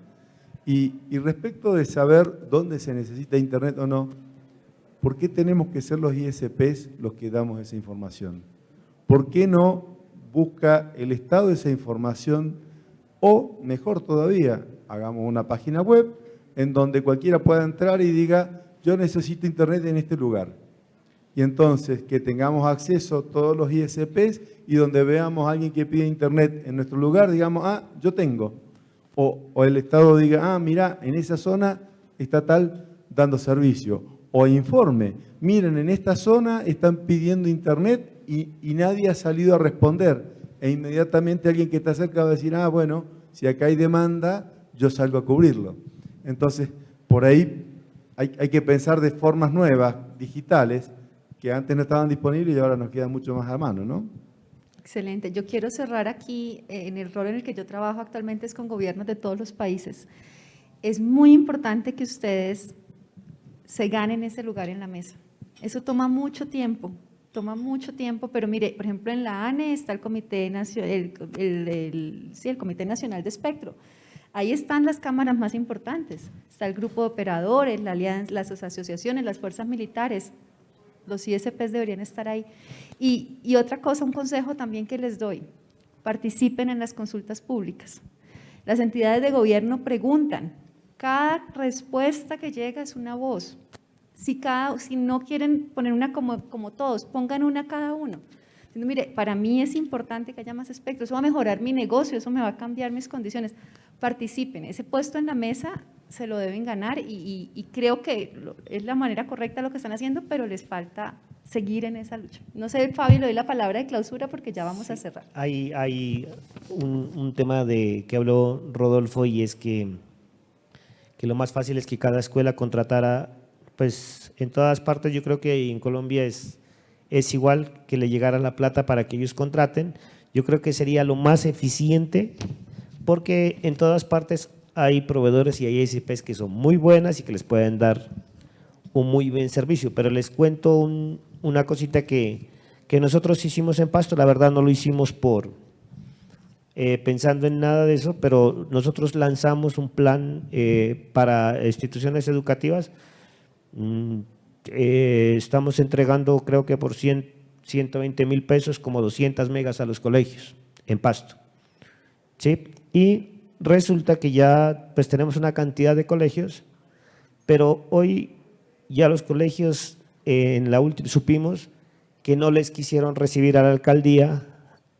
Y respecto de saber dónde se necesita internet o no, ¿por qué tenemos que ser los ISPs los que damos esa información? ¿Por qué no busca el Estado esa información? O, mejor todavía, hagamos una página web en donde cualquiera pueda entrar y diga, yo necesito internet en este lugar. Y entonces que tengamos acceso todos los ISPs y donde veamos a alguien que pide internet en nuestro lugar, digamos, yo tengo. O el Estado diga, mira, en esa zona está tal dando servicio. O informe, miren, en esta zona están pidiendo internet y nadie ha salido a responder. E inmediatamente alguien que está cerca va a decir, bueno, si acá hay demanda, yo salgo a cubrirlo. Entonces, por ahí hay que pensar de formas nuevas, digitales, que antes no estaban disponibles y ahora nos quedan mucho más a mano, ¿no? Excelente. Yo quiero cerrar aquí, en el rol en el que yo trabajo actualmente es con gobiernos de todos los países. Es muy importante que ustedes se ganen ese lugar en la mesa. Eso toma mucho tiempo, pero mire, por ejemplo, en la ANE está el Comité Nacional, el Comité Nacional de Espectro. Ahí están las cámaras más importantes. Está el grupo de operadores, las asociaciones, las fuerzas militares. Los ISPs deberían estar ahí. Y otra cosa, un consejo también que les doy, participen en las consultas públicas. Las entidades de gobierno preguntan, cada respuesta que llega es una voz. Si no quieren poner una como todos, pongan una cada uno. Diciendo, mire, para mí es importante que haya más espectro, eso va a mejorar mi negocio, eso me va a cambiar mis condiciones. Participen, ese puesto en la mesa se lo deben ganar y creo que es la manera correcta lo que están haciendo, pero les falta seguir en esa lucha. No sé, Fabio, le doy la palabra de clausura porque ya vamos a cerrar. Hay un tema que habló Rodolfo y es que lo más fácil es que cada escuela contratara, pues en todas partes yo creo que en Colombia es igual, que le llegara la plata para que ellos contraten. Yo creo que sería lo más eficiente porque en todas partes hay proveedores y hay ISPs que son muy buenas y que les pueden dar un muy buen servicio, pero les cuento una cosita que nosotros hicimos en Pasto, la verdad no lo hicimos pensando en nada de eso, pero nosotros lanzamos un plan para instituciones educativas, estamos entregando creo que por 120.000 pesos como 200 megas a los colegios en Pasto, ¿sí? Y resulta que ya pues tenemos una cantidad de colegios, pero hoy ya los colegios supimos que no les quisieron recibir a la alcaldía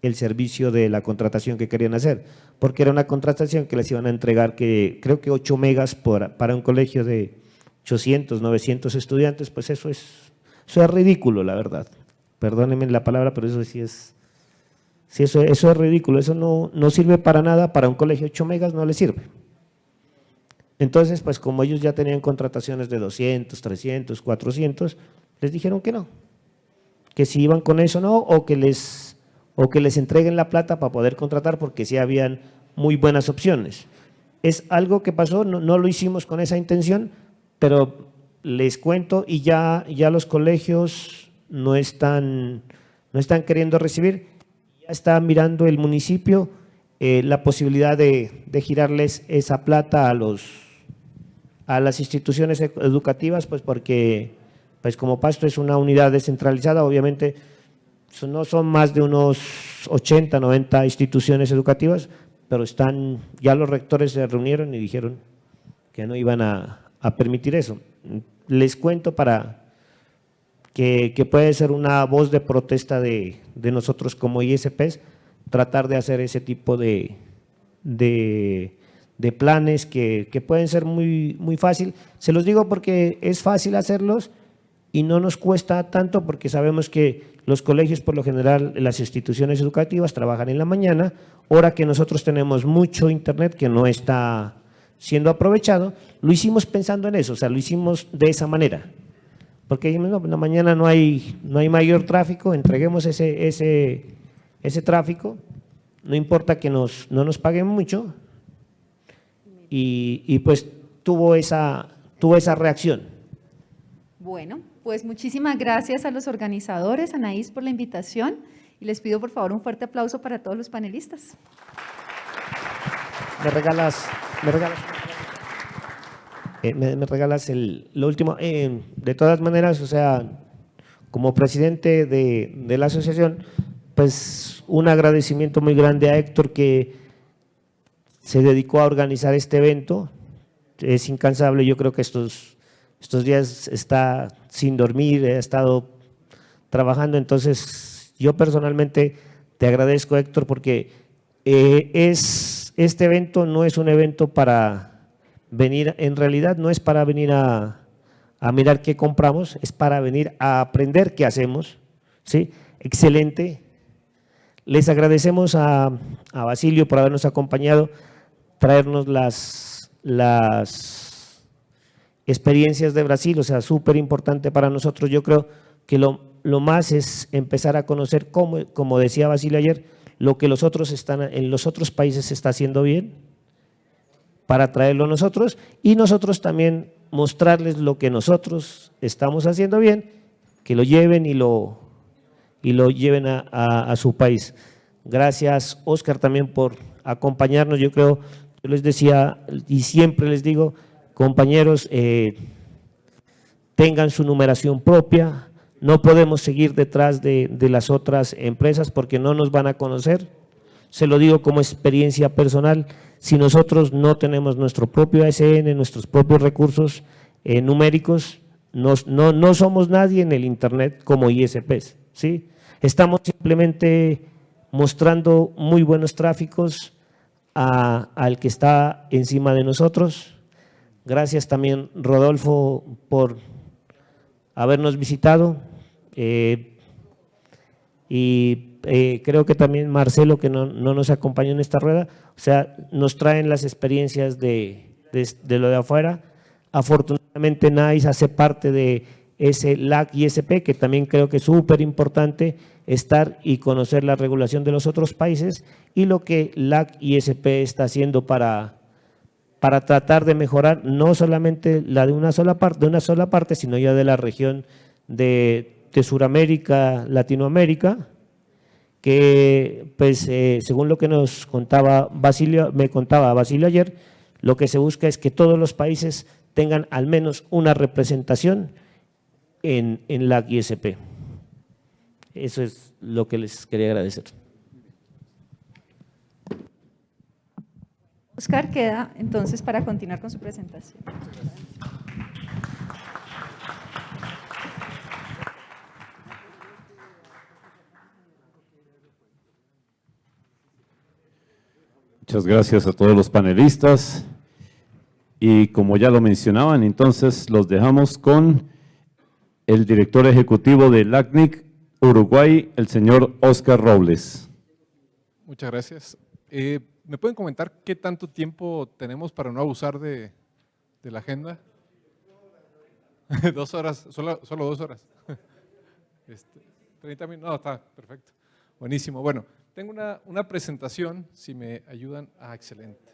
el servicio de la contratación que querían hacer, porque era una contratación que les iban a entregar creo que 8 megas para un colegio de 800, 900 estudiantes, pues eso es ridículo, la verdad. Perdónenme la palabra, pero eso sí es… Sí, eso es ridículo, eso no sirve para nada, para un colegio 8 megas no le sirve. Entonces, pues como ellos ya tenían contrataciones de 200, 300, 400, les dijeron que no, que si iban con eso no, o que les entreguen la plata para poder contratar porque sí habían muy buenas opciones. Es algo que pasó, no lo hicimos con esa intención, pero les cuento y ya los colegios no están queriendo recibir. Está mirando el municipio la posibilidad de girarles esa plata a las instituciones educativas, pues porque pues como Pasto es una unidad descentralizada, obviamente no son más de unos 80, 90 instituciones educativas, pero ya los rectores se reunieron y dijeron que no iban a permitir eso. Les cuento para que puede ser una voz de protesta de nosotros como ISPs, tratar de hacer ese tipo de planes que pueden ser muy, muy fácil. Se los digo porque es fácil hacerlos y no nos cuesta tanto porque sabemos que los colegios, por lo general, las instituciones educativas trabajan en la mañana, hora que nosotros tenemos mucho internet que no está siendo aprovechado. Lo hicimos pensando en eso, o sea, lo hicimos de esa manera. Porque dijimos, no, en la mañana no hay mayor tráfico, entreguemos ese tráfico, no importa que no nos paguen mucho, y pues tuvo esa reacción. Bueno, pues muchísimas gracias a los organizadores, Anaís, por la invitación, y les pido por favor un fuerte aplauso para todos los panelistas. ¿Me regalas? me regalas lo último. De todas maneras, o sea, como presidente de la asociación, pues un agradecimiento muy grande a Héctor que se dedicó a organizar este evento. Es incansable, yo creo que estos días está sin dormir, ha estado trabajando, entonces yo personalmente te agradezco, Héctor, porque este evento no es un evento para venir, en realidad no es para venir a mirar qué compramos, es para venir a aprender qué hacemos, ¿sí? Excelente. Les agradecemos a Basilio por habernos acompañado, traernos las experiencias de Brasil, o sea, súper importante para nosotros. Yo creo que lo más es empezar a conocer, como decía Basilio ayer, lo que en los otros países se está haciendo bien, para traerlo a nosotros, y nosotros también mostrarles lo que nosotros estamos haciendo bien, que lo lleven y lo lleven a su país. Gracias, Oscar, también por acompañarnos. Yo creo, yo les decía y siempre les digo, compañeros, tengan su numeración propia, no podemos seguir detrás de las otras empresas porque no nos van a conocer. Se lo digo como experiencia personal, si nosotros no tenemos nuestro propio ASN, nuestros propios recursos numéricos, no somos nadie en el Internet como ISPs, ¿sí? Estamos simplemente mostrando muy buenos tráficos al que está encima de nosotros. Gracias también, Rodolfo, por habernos visitado. Creo que también Marcelo, que no nos acompañó en esta rueda, o sea, nos traen las experiencias de lo de afuera. Afortunadamente NICE hace parte de ese LAC ISP, que también creo que es súper importante estar y conocer la regulación de los otros países y lo que LAC ISP está haciendo para tratar de mejorar no solamente la de una sola parte, sino ya de la región de Sudamérica, Latinoamérica, que pues según lo que nos contaba Basilio, ayer, lo que se busca es que todos los países tengan al menos una representación en la ISP. Eso es lo que les quería agradecer. Oscar queda entonces para continuar con su presentación. Muchas gracias a todos los panelistas. Y como ya lo mencionaban, entonces los dejamos con el director ejecutivo de LACNIC Uruguay, el señor Oscar Robles. Muchas gracias. ¿Me pueden comentar qué tanto tiempo tenemos para no abusar de la agenda? 2 horas, solo 2 horas. 30 minutos, no, está perfecto. Buenísimo. Bueno, tengo una presentación, si me ayudan. Excelente.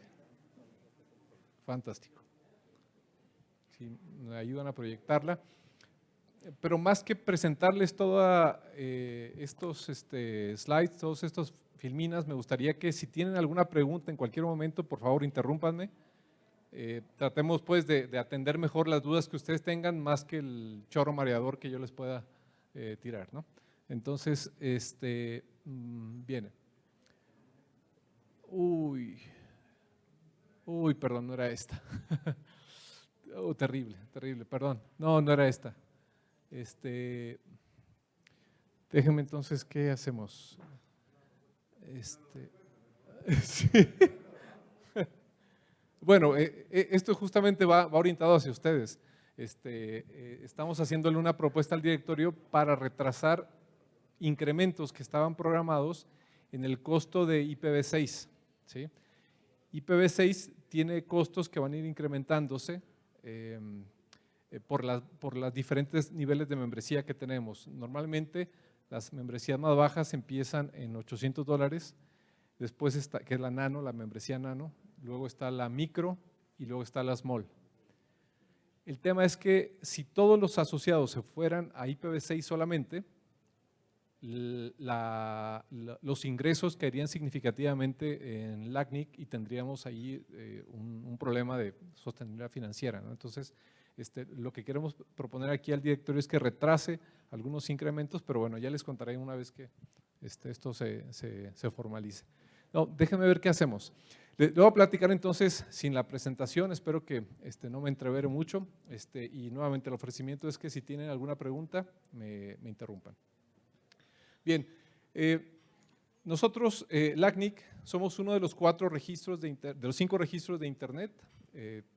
Fantástico. Si me ayudan a proyectarla. Pero más que presentarles todos estos slides, todos estos filminas, me gustaría que si tienen alguna pregunta en cualquier momento, por favor, interrúmpanme. Tratemos pues de atender mejor las dudas que ustedes tengan, más que el chorro mareador que yo les pueda tirar, ¿no? Entonces, viene. Uy, perdón, no era esta. Terrible, perdón. No era esta. Déjenme entonces, ¿qué hacemos? Sí. Bueno, esto justamente va orientado hacia ustedes. Estamos haciéndole una propuesta al directorio para retrasar incrementos que estaban programados en el costo de IPv6. ¿Sí? IPv6 tiene costos que van a ir incrementándose por los diferentes niveles de membresía que tenemos. Normalmente las membresías más bajas empiezan en $800, después está, que es la nano, la membresía nano, luego está la micro y luego está la small. El tema es que si todos los asociados se fueran a IPv6 solamente, los ingresos caerían significativamente en LACNIC y tendríamos ahí un problema de sostenibilidad financiera, ¿no? Entonces, lo que queremos proponer aquí al directorio es que retrase algunos incrementos, pero bueno, ya les contaré una vez que esto se formalice. No, déjenme ver qué hacemos. Le voy a platicar entonces sin la presentación, espero que no me entrevere mucho, y nuevamente el ofrecimiento es que si tienen alguna pregunta me interrumpan. Bien, nosotros, LACNIC, somos uno de los 4 registros de los 5 registros de Internet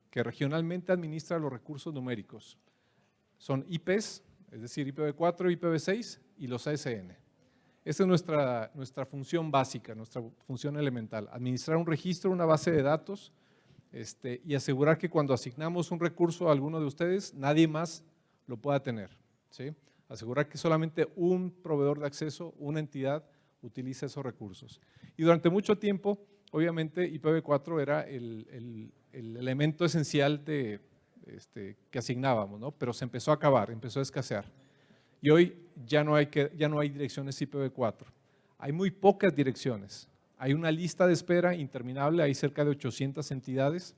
que regionalmente administra los recursos numéricos. Son IPs, es decir, IPv4, IPv6 y los ASN. Esa es nuestra función básica, nuestra función elemental, administrar un registro, una base de datos, y asegurar que cuando asignamos un recurso a alguno de ustedes, nadie más lo pueda tener, ¿sí? Asegurar que solamente un proveedor de acceso, una entidad, utiliza esos recursos. Y durante mucho tiempo, obviamente, IPv4 era el elemento esencial que asignábamos, ¿no? Pero se empezó a acabar, empezó a escasear. Y hoy ya no hay direcciones IPv4. Hay muy pocas direcciones. Hay una lista de espera interminable, hay cerca de 800 entidades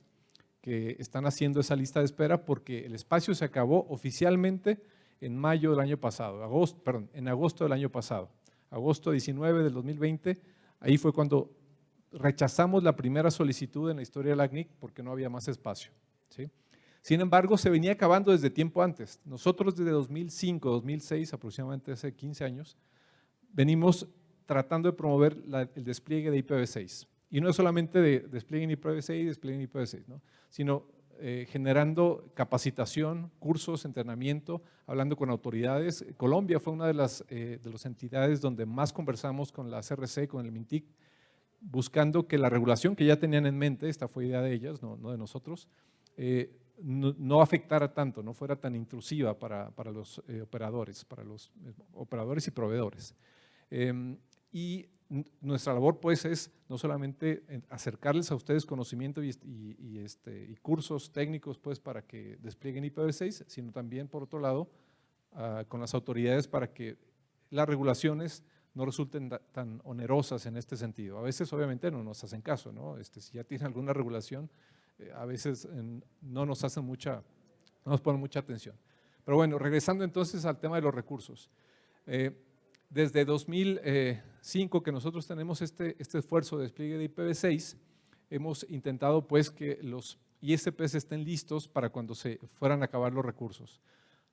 que están haciendo esa lista de espera porque el espacio se acabó oficialmente en mayo del año pasado, en agosto del año pasado, agosto 19 del 2020, ahí fue cuando rechazamos la primera solicitud en la historia de LACNIC porque no había más espacio, ¿sí? Sin embargo, se venía acabando desde tiempo antes. Nosotros desde 2005, 2006, aproximadamente hace 15 años, venimos tratando de promover el despliegue de IPv6. Y no es solamente de despliegue en IPv6, despliegue en IPv6, ¿no? Sino generando capacitación, cursos, entrenamiento, hablando con autoridades. Colombia fue una de las entidades donde más conversamos con la CRC, con el MINTIC, buscando que la regulación que ya tenían en mente, esta fue idea de ellas, no de nosotros, no afectara tanto, no fuera tan intrusiva para los operadores y proveedores. Y nuestra labor pues es no solamente acercarles a ustedes conocimiento y cursos técnicos pues para que desplieguen IPv6, sino también por otro lado con las autoridades para que las regulaciones no resulten tan onerosas en este sentido. A veces obviamente no nos hacen caso, ¿no? Si ya tienen alguna regulación, a veces no nos ponen mucha atención. Pero bueno, regresando entonces al tema de los recursos. Desde 2005 que nosotros tenemos este esfuerzo de despliegue de IPv6, hemos intentado pues que los ISPs estén listos para cuando se fueran a acabar los recursos.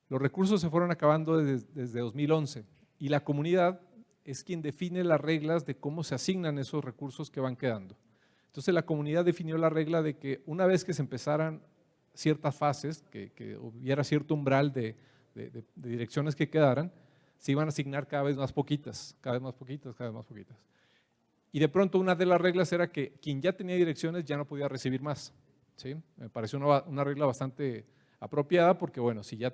Los recursos se fueron acabando desde 2011 y la comunidad es quien define las reglas de cómo se asignan esos recursos que van quedando. Entonces la comunidad definió la regla de que una vez que se empezaran ciertas fases, que hubiera cierto umbral de direcciones que quedaran, se iban a asignar cada vez más poquitas, cada vez más poquitas, cada vez más poquitas. Y de pronto una de las reglas era que quien ya tenía direcciones ya no podía recibir más, ¿sí? Me pareció una regla bastante apropiada porque bueno, si ya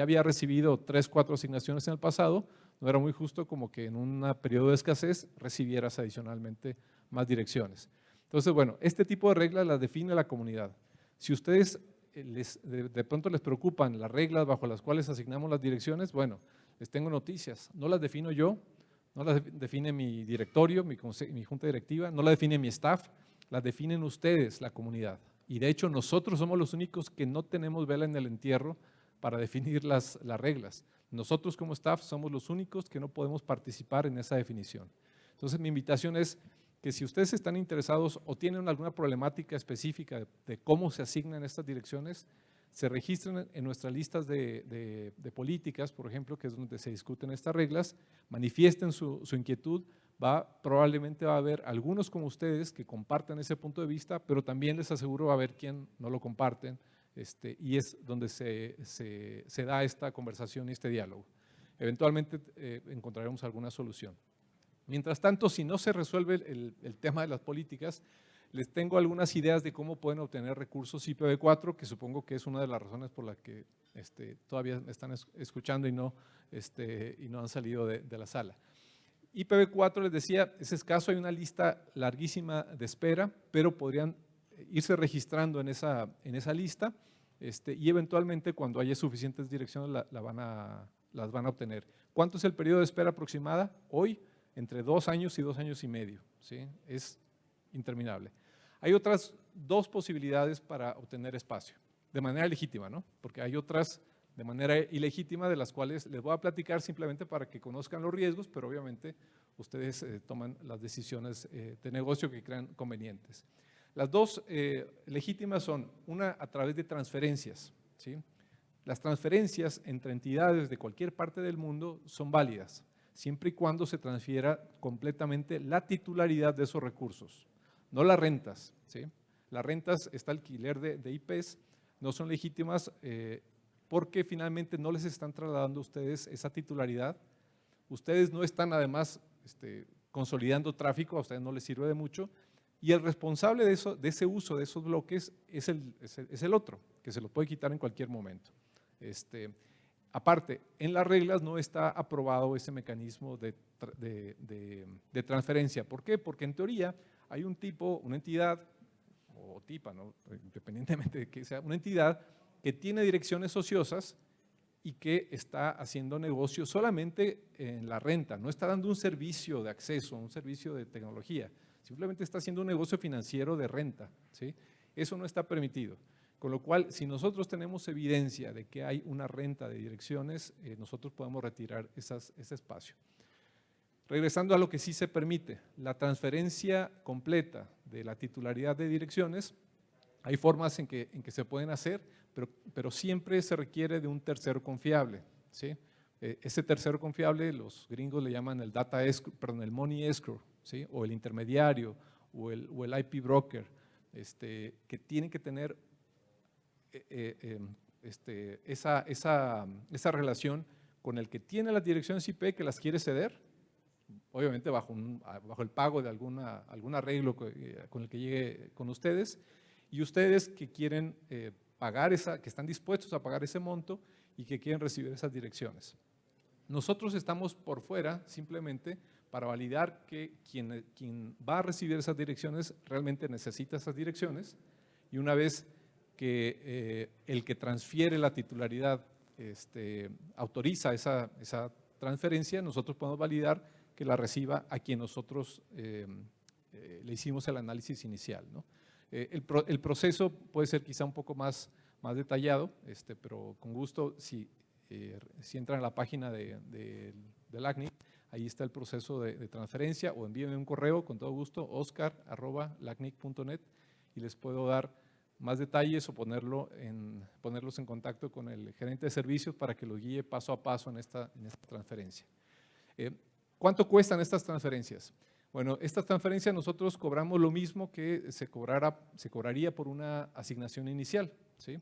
había recibido 3, 4 asignaciones en el pasado, no era muy justo como que en un periodo de escasez recibieras adicionalmente más direcciones. Entonces, bueno, este tipo de reglas las define la comunidad. Si ustedes de pronto les preocupan las reglas bajo las cuales asignamos las direcciones, bueno, les tengo noticias, no las defino yo, no las define mi directorio, mi junta directiva, no las define mi staff, las definen ustedes, la comunidad. Y de hecho nosotros somos los únicos que no tenemos vela en el entierro para definir las reglas. Nosotros como staff somos los únicos que no podemos participar en esa definición. Entonces mi invitación es que si ustedes están interesados o tienen alguna problemática específica de cómo se asignan estas direcciones, se registren en nuestras listas de políticas, por ejemplo, que es donde se discuten estas reglas, manifiesten su inquietud, probablemente va a haber algunos como ustedes que compartan ese punto de vista, pero también les aseguro va a haber quien no lo comparten, y es donde se da esta conversación y este diálogo. Eventualmente encontraremos alguna solución. Mientras tanto, si no se resuelve el tema de las políticas, les tengo algunas ideas de cómo pueden obtener recursos IPv4, que supongo que es una de las razones por las que todavía me están escuchando y no han salido de la sala. IPv4, les decía, es escaso, hay una lista larguísima de espera, pero podrían irse registrando en esa lista y eventualmente cuando haya suficientes direcciones la van a las van a obtener. ¿Cuánto es el periodo de espera aproximada? Hoy, entre 2 años y 2 años y medio, ¿sí? Es interminable. Hay otras 2 posibilidades para obtener espacio, de manera legítima, ¿no? Porque hay otras de manera ilegítima, de las cuales les voy a platicar simplemente para que conozcan los riesgos, pero obviamente ustedes toman las decisiones de negocio que crean convenientes. Las 2 legítimas son, una a través de transferencias, ¿sí? Las transferencias entre entidades de cualquier parte del mundo son válidas, siempre y cuando se transfiera completamente la titularidad de esos recursos, no las rentas, ¿sí? Las rentas, está alquiler de IPs, no son legítimas porque finalmente no les están trasladando a ustedes esa titularidad. Ustedes no están además consolidando tráfico, a ustedes no les sirve de mucho, y el responsable de ese uso de esos bloques es el otro, que se lo puede quitar en cualquier momento. Aparte, en las reglas no está aprobado ese mecanismo de transferencia. ¿Por qué? Porque en teoría hay un tipo, una entidad, o tipa, ¿no? Independientemente de que sea una entidad, que tiene direcciones ociosas y que está haciendo negocio solamente en la renta, no está dando un servicio de acceso, un servicio de tecnología, simplemente está haciendo un negocio financiero de renta, ¿sí? Eso no está permitido. Con lo cual, si nosotros tenemos evidencia de que hay una renta de direcciones, nosotros podemos retirar ese espacio. Regresando a lo que sí se permite, la transferencia completa de la titularidad de direcciones, hay formas en que se pueden hacer, pero siempre se requiere de un tercero confiable, ¿sí? Ese tercero confiable, los gringos le llaman el el money escrow, ¿sí? O el intermediario, o el IP broker, que tienen que tener esa relación con el que tiene las direcciones IP que las quiere ceder, obviamente bajo el pago de algún arreglo con el que llegue con ustedes, y ustedes que quieren pagar que están dispuestos a pagar ese monto y que quieren recibir esas direcciones. Nosotros estamos por fuera simplemente para validar que quien va a recibir esas direcciones realmente necesita esas direcciones, y una vez que el que transfiere la titularidad autoriza esa transferencia, nosotros podemos validar que la reciba a quien nosotros le hicimos el análisis inicial, ¿no? El proceso puede ser quizá un poco más detallado, pero con gusto, si entran a la página del ACNIC, ahí está el proceso de transferencia, o envíenme un correo con todo gusto, oscar@lacnic.net, y les puedo dar más detalles o ponerlos en contacto con el gerente de servicios para que los guíe paso a paso en esta transferencia. ¿Cuánto cuestan estas transferencias? Bueno, estas transferencias nosotros cobramos lo mismo que se cobraría por una asignación inicial, ¿sí?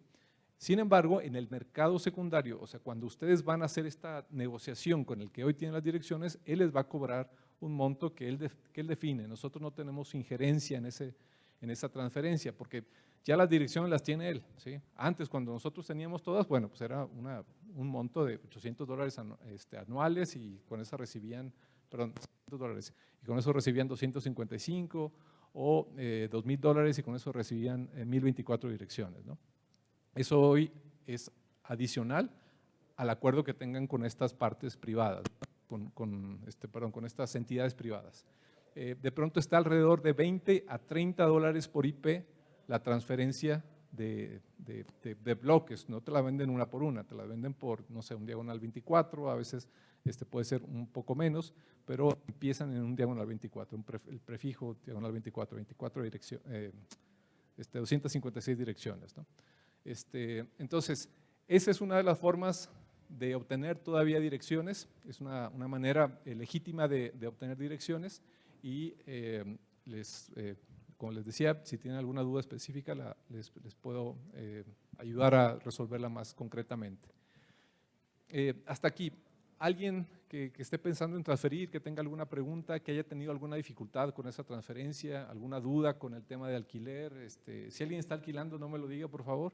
Sin embargo, en el mercado secundario, o sea, cuando ustedes van a hacer esta negociación con el que hoy tiene las direcciones, él les va a cobrar un monto que él define. Nosotros no tenemos injerencia en esa transferencia, porque ya las direcciones las tiene él, ¿sí? Antes, cuando nosotros teníamos todas, bueno, pues era un monto de $800 anuales, y con eso recibían, $200, y con eso recibían 255, o $2,000, y con eso recibían 1,024 direcciones, ¿no? Eso hoy es adicional al acuerdo que tengan con estas partes privadas, con estas entidades privadas. De pronto está alrededor de $20 a $30 por IP la transferencia de bloques. No te la venden una por una, te la venden por, no sé, un diagonal 24, a veces puede ser un poco menos, pero empiezan en un diagonal 24, el prefijo diagonal 24, 256 direcciones, ¿no? Entonces, esa es una de las formas de obtener todavía direcciones, es una manera legítima de obtener direcciones, y como les decía, si tienen alguna duda específica, les puedo ayudar a resolverla más concretamente. Hasta aquí, alguien que esté pensando en transferir, que tenga alguna pregunta, que haya tenido alguna dificultad con esa transferencia, alguna duda con el tema de alquiler, si alguien está alquilando, no me lo diga, por favor.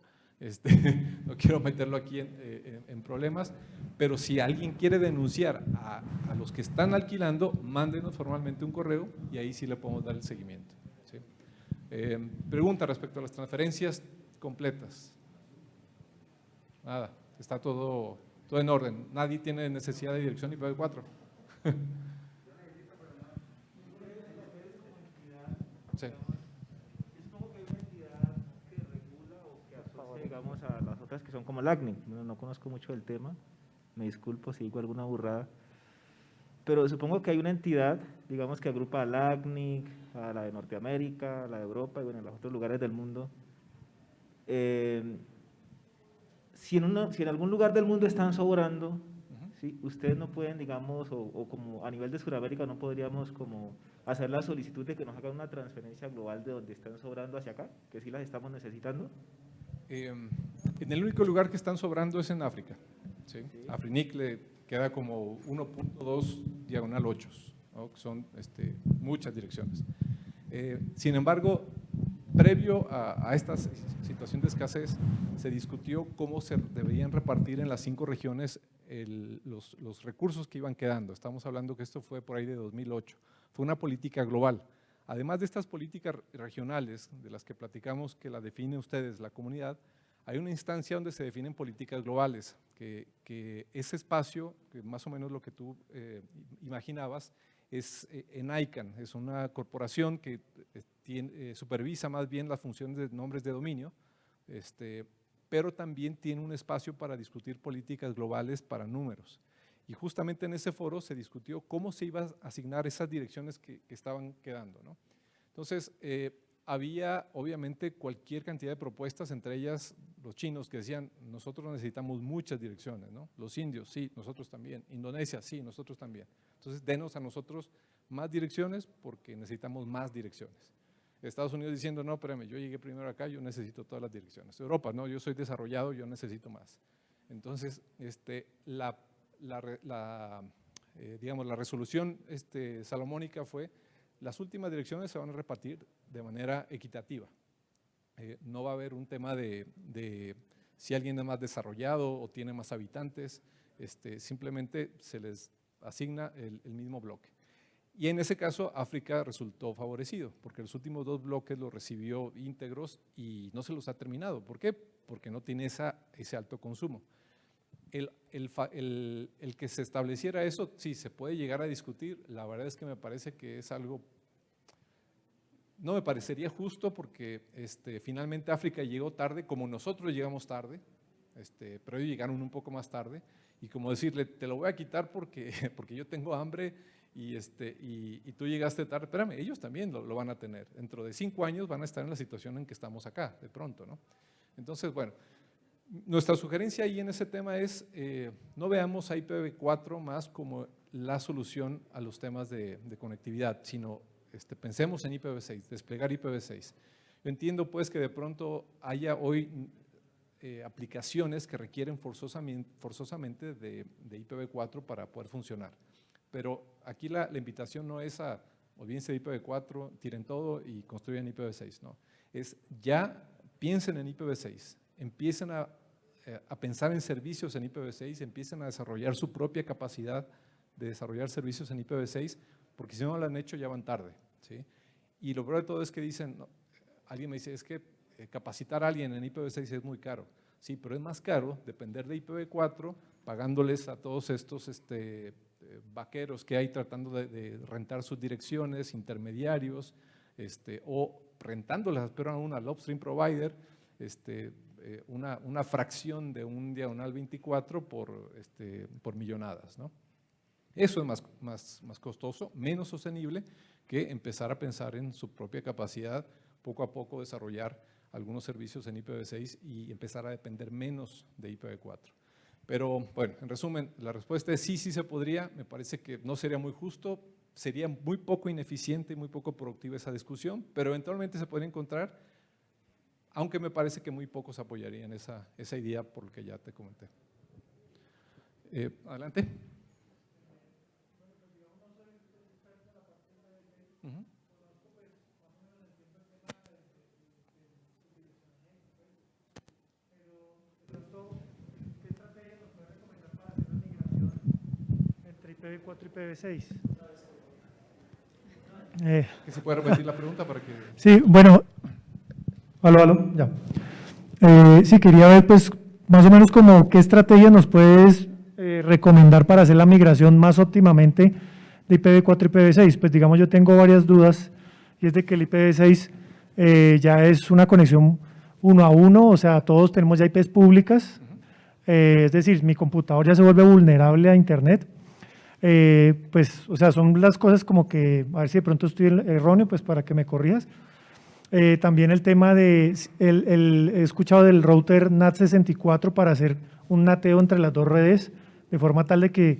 No quiero meterlo aquí en problemas, pero si alguien quiere denunciar a los que están alquilando, mándenos formalmente un correo y ahí sí le podemos dar el seguimiento, ¿sí? Pregunta respecto a las transferencias completas. Nada, está todo todo en orden. Nadie tiene necesidad de dirección IPv4. Sí. Digamos a las otras que son como LACNIC, no conozco mucho del tema, me disculpo si digo alguna burrada, pero supongo que hay una entidad, digamos, que agrupa a LACNIC, a la de Norteamérica, a la de Europa y bueno, a los otros lugares del mundo. Si en algún lugar del mundo están sobrando, ¿sí? Ustedes no pueden, digamos, o como a nivel de Sudamérica no podríamos como hacer la solicitud de que nos hagan una transferencia global de donde están sobrando hacia acá, que sí las estamos necesitando. En el único lugar que están sobrando es en África. ¿Sí? Sí. Afrinic le queda como 1.2/8, ¿no? Que son muchas direcciones. Sin embargo, previo a esta situación de escasez, se discutió cómo se deberían repartir en las 5 regiones los recursos que iban quedando. Estamos hablando que esto fue por ahí de 2008. Fue una política global. Además de estas políticas regionales, de las que platicamos, que la define ustedes, la comunidad, hay una instancia donde se definen políticas globales, que ese espacio, que más o menos lo que tú imaginabas, es en ICANN, es una corporación que supervisa más bien las funciones de nombres de dominio, pero también tiene un espacio para discutir políticas globales para números. Y justamente en ese foro se discutió cómo se iban a asignar esas direcciones que estaban quedando, ¿no? Entonces, había obviamente cualquier cantidad de propuestas, entre ellas los chinos que decían, nosotros necesitamos muchas direcciones, ¿no? Los indios, sí, nosotros también. Indonesia, sí, nosotros también. Entonces, denos a nosotros más direcciones porque necesitamos más direcciones. Estados Unidos diciendo, no, espérame, yo llegué primero acá, yo necesito todas las direcciones. Europa, no, yo soy desarrollado, yo necesito más. Entonces, digamos, la resolución salomónica fue, las últimas direcciones se van a repartir de manera equitativa. No va a haber un tema de si alguien es más desarrollado o tiene más habitantes, simplemente se les asigna el mismo bloque. Y en ese caso África resultó favorecido, porque los últimos 2 bloques los recibió íntegros y no se los ha terminado. ¿Por qué? Porque no tiene ese alto consumo. El que se estableciera eso, sí, se puede llegar a discutir. La verdad es que me parece que es algo, no me parecería justo porque finalmente África llegó tarde, como nosotros llegamos tarde, pero ellos llegaron un poco más tarde, y como decirle, te lo voy a quitar porque yo tengo hambre y tú llegaste tarde. Espérame, ellos también lo van a tener. Dentro de 5 años van a estar en la situación en que estamos acá, de pronto, ¿no? Entonces, bueno, nuestra sugerencia ahí en ese tema es, no veamos a IPv4 más como la solución a los temas de conectividad, sino pensemos en IPv6, desplegar IPv6. Yo entiendo pues que de pronto haya hoy aplicaciones que requieren forzosamente de IPv4 para poder funcionar, pero aquí la invitación no es a olvídense de IPv4, tiren todo y construyan IPv6, no, es ya piensen en IPv6, empiecen a pensar en servicios en IPv6, empiecen a desarrollar su propia capacidad de desarrollar servicios en IPv6, porque si no lo han hecho ya van tarde, ¿sí? Y lo peor de todo es que dicen, no, alguien me dice, es que capacitar a alguien en IPv6 es muy caro. Sí, pero es más caro depender de IPv4, pagándoles a todos estos vaqueros que hay tratando de rentar sus direcciones, intermediarios, o rentándolas, pero aún al upstream provider, una fracción de un diagonal 24 por millonadas, ¿no? Eso es más costoso, menos sostenible que empezar a pensar en su propia capacidad, poco a poco desarrollar algunos servicios en IPv6 y empezar a depender menos de IPv4. Pero bueno, en resumen, la respuesta es sí se podría, me parece que no sería muy justo, sería muy poco ineficiente y muy poco productiva esa discusión, pero eventualmente se puede encontrar, aunque me parece que muy pocos apoyarían esa idea por lo que ya te comenté. Adelante. Uh-huh. IPv4 y IPv6. ¿Que se puede repetir la pregunta para que...? Sí, bueno, ya. Sí, quería ver pues más o menos como qué estrategia nos puedes recomendar para hacer la migración más óptimamente de IPv4 a IPv6? Pues digamos, yo tengo varias dudas, y es de que el IPv6 ya es una conexión 1 a 1, o sea, todos tenemos ya IPs públicas, es decir, mi computador ya se vuelve vulnerable a Internet. Pues, o sea, son las cosas como que, a ver si de pronto estoy erróneo, pues para que me corrijas. También el tema de, he escuchado del router NAT64 para hacer un nateo entre las dos redes, de forma tal de que